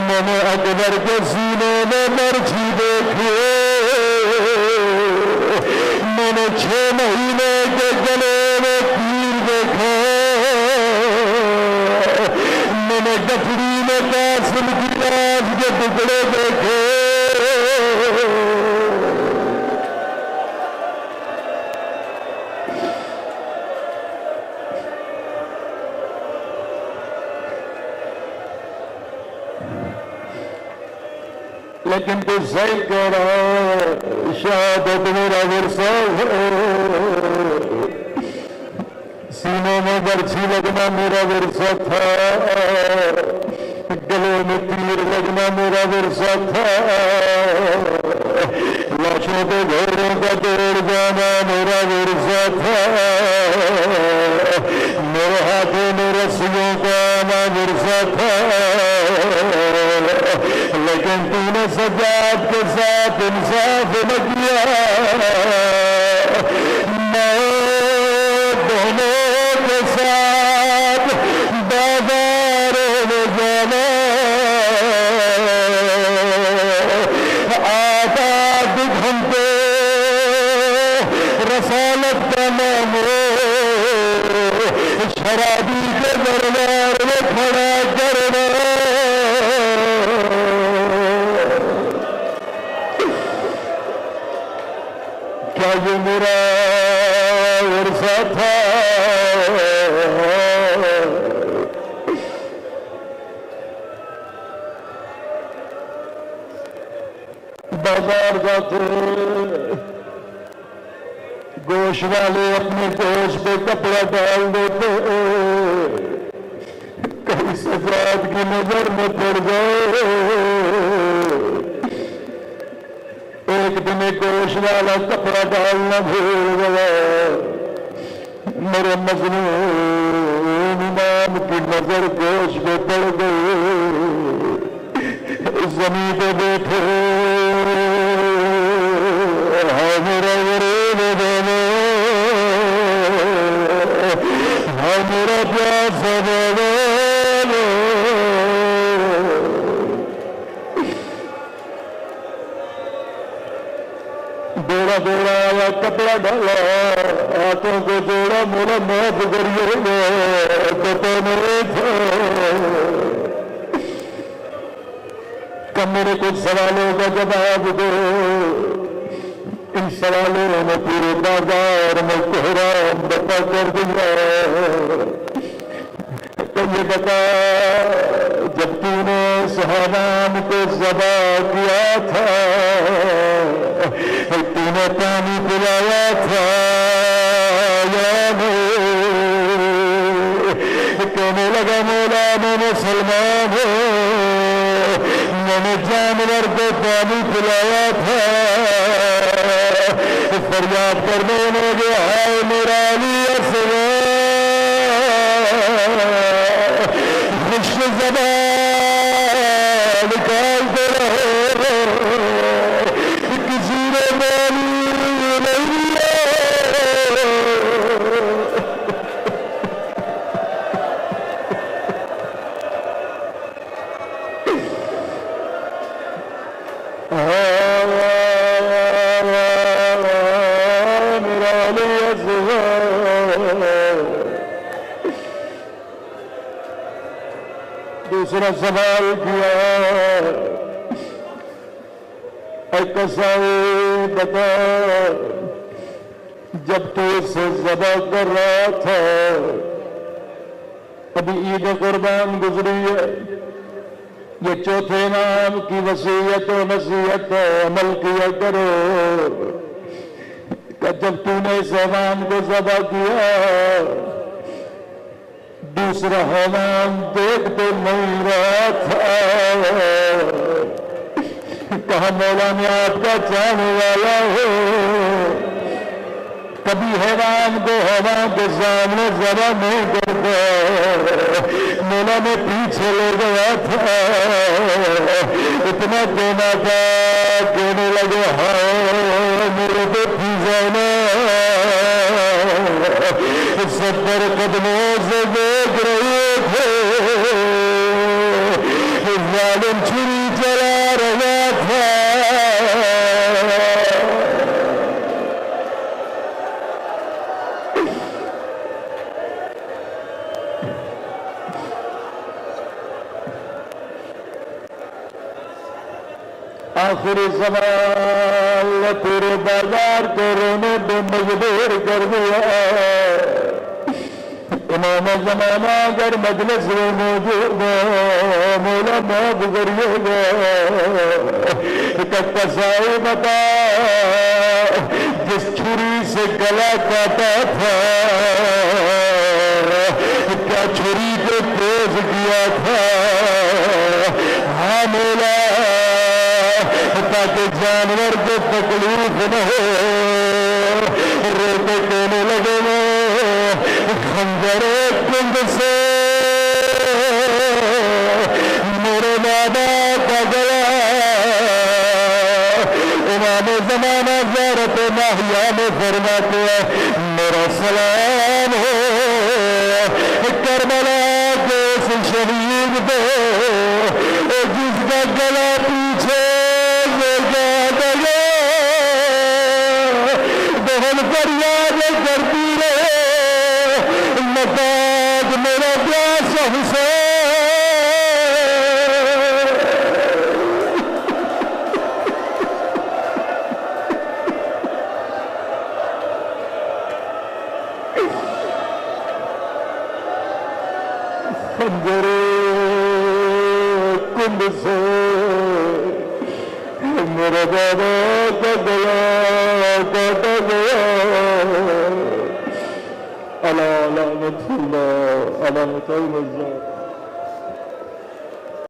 میں نے اکبر کے سینے میں مرچھی دیکھی, میں نے 6 مہینے کے گلے میں تیر دیکھے, میں نے گٹھڑی میں قاسم کی لاش کے ٹکڑے دیکھے. لیکن تو صحیح کہہ رہا ہے, شہادت میرا ورثہ ہے, سینے میں برچھی لگنا میرا ورثہ تھا, گلے میں تیر لگنا میرا ورثہ تھا, لاشوں پہ گھوڑوں کا دوڑ جانا میرا ورثہ تھا, میرے ہاتھوں میں رسیوں کا آنا ورثہ تھا. لیکن تو نے سجاد کے ساتھ انصاف نہ کیا, میں دونوں کے ساتھ بازار میں جانا, آدھا گھنٹے رسالت کا نام شرابی کے دربار میں کھڑا کرنا. کیا یہ میرا ورثہ تھا؟ بازار جاتے گوشت والے اپنے گوشت پہ کپڑا ڈال دیتے, کئی صفات کی نظر میں پڑ جائے. ایک دن گوشت والا کپڑا ڈالنا بھول گیا, میرے مظلوم امام کی نظر گوشت پہ پڑ گئی. زمین پہ بیٹھے ہاں میرا غریب دینے, ہاں میرا پیاس دینے. دوڑا دوڑا آیا, کپڑا ڈالا, ہاتھوں کو جوڑا, میرا موت کریے گا پتہ نہیں تھا. کب میرے کچھ سوالوں کا جواب دو, ان سوالوں نے پورے بازار میں کوہرام بتا کر دیا. تو یہ بتا, جب تو نے صحابان کو ذبح کیا تھا, تو نے پانی پلایا تھا یا نہیں؟ کہنے لگا مولا میں مسلمان ہوں, میں نے جانور کو پانی پلایا تھا. فریاد کرنے لگے ہائے میرا علی اصغر, خوش زبان نکالتے رہو, کسی نے معلوم نہیں ہے. دوسرا سوال کیا, اے قصائی بتا, جب تو اسے ذبح کر رہا تھا, ابھی عید قربان گزری ہے, یہ چوتھے امام کی وصیت و نصیحت عمل کیا کرو. کہ جب تو نے اس امام کو ذبح کیا, دوسرا حیوان دیکھتے نہیں رہا تھا. کہا مولا میں آپ کا چاہنے والا ہوں, کبھی حیوان کو حیوان کے سامنے ذبح نہیں کرتا. مولا میں پیچھے لے گیا تھا, اتنا دینا تھا, کہنے لگے ہاں میرے مولا ستر قدموں سے دیکھ رہے تھے ظالم چھری چلا رہا تھا آخر زمان تیرے بازار کو رونے پہ مجبور کر دیا امام زمانہ اگر مجلس میں موجود ہے مولا معاف کریے گا کسائی بتا جس چھری سے گلا کاٹا تھا کیا چھری کو تیز کیا تھا ہاں مولا تاکہ جانور کو تکلیف نہ ہو روتے کہنے لگے خنجر کند سے میرے بابا کا گلا امام زمانہ زیارت ماہیہ میں فرماتے ہیں میرا سلام ہو کربلا کے اس شہید پہ جس کا گلا پیچھے فریاد کرتی رہے متاج میرا پیاس خنجر کند سے میرا بابا کا گلا کاٹا گیا علامت اللہ علامت اللہ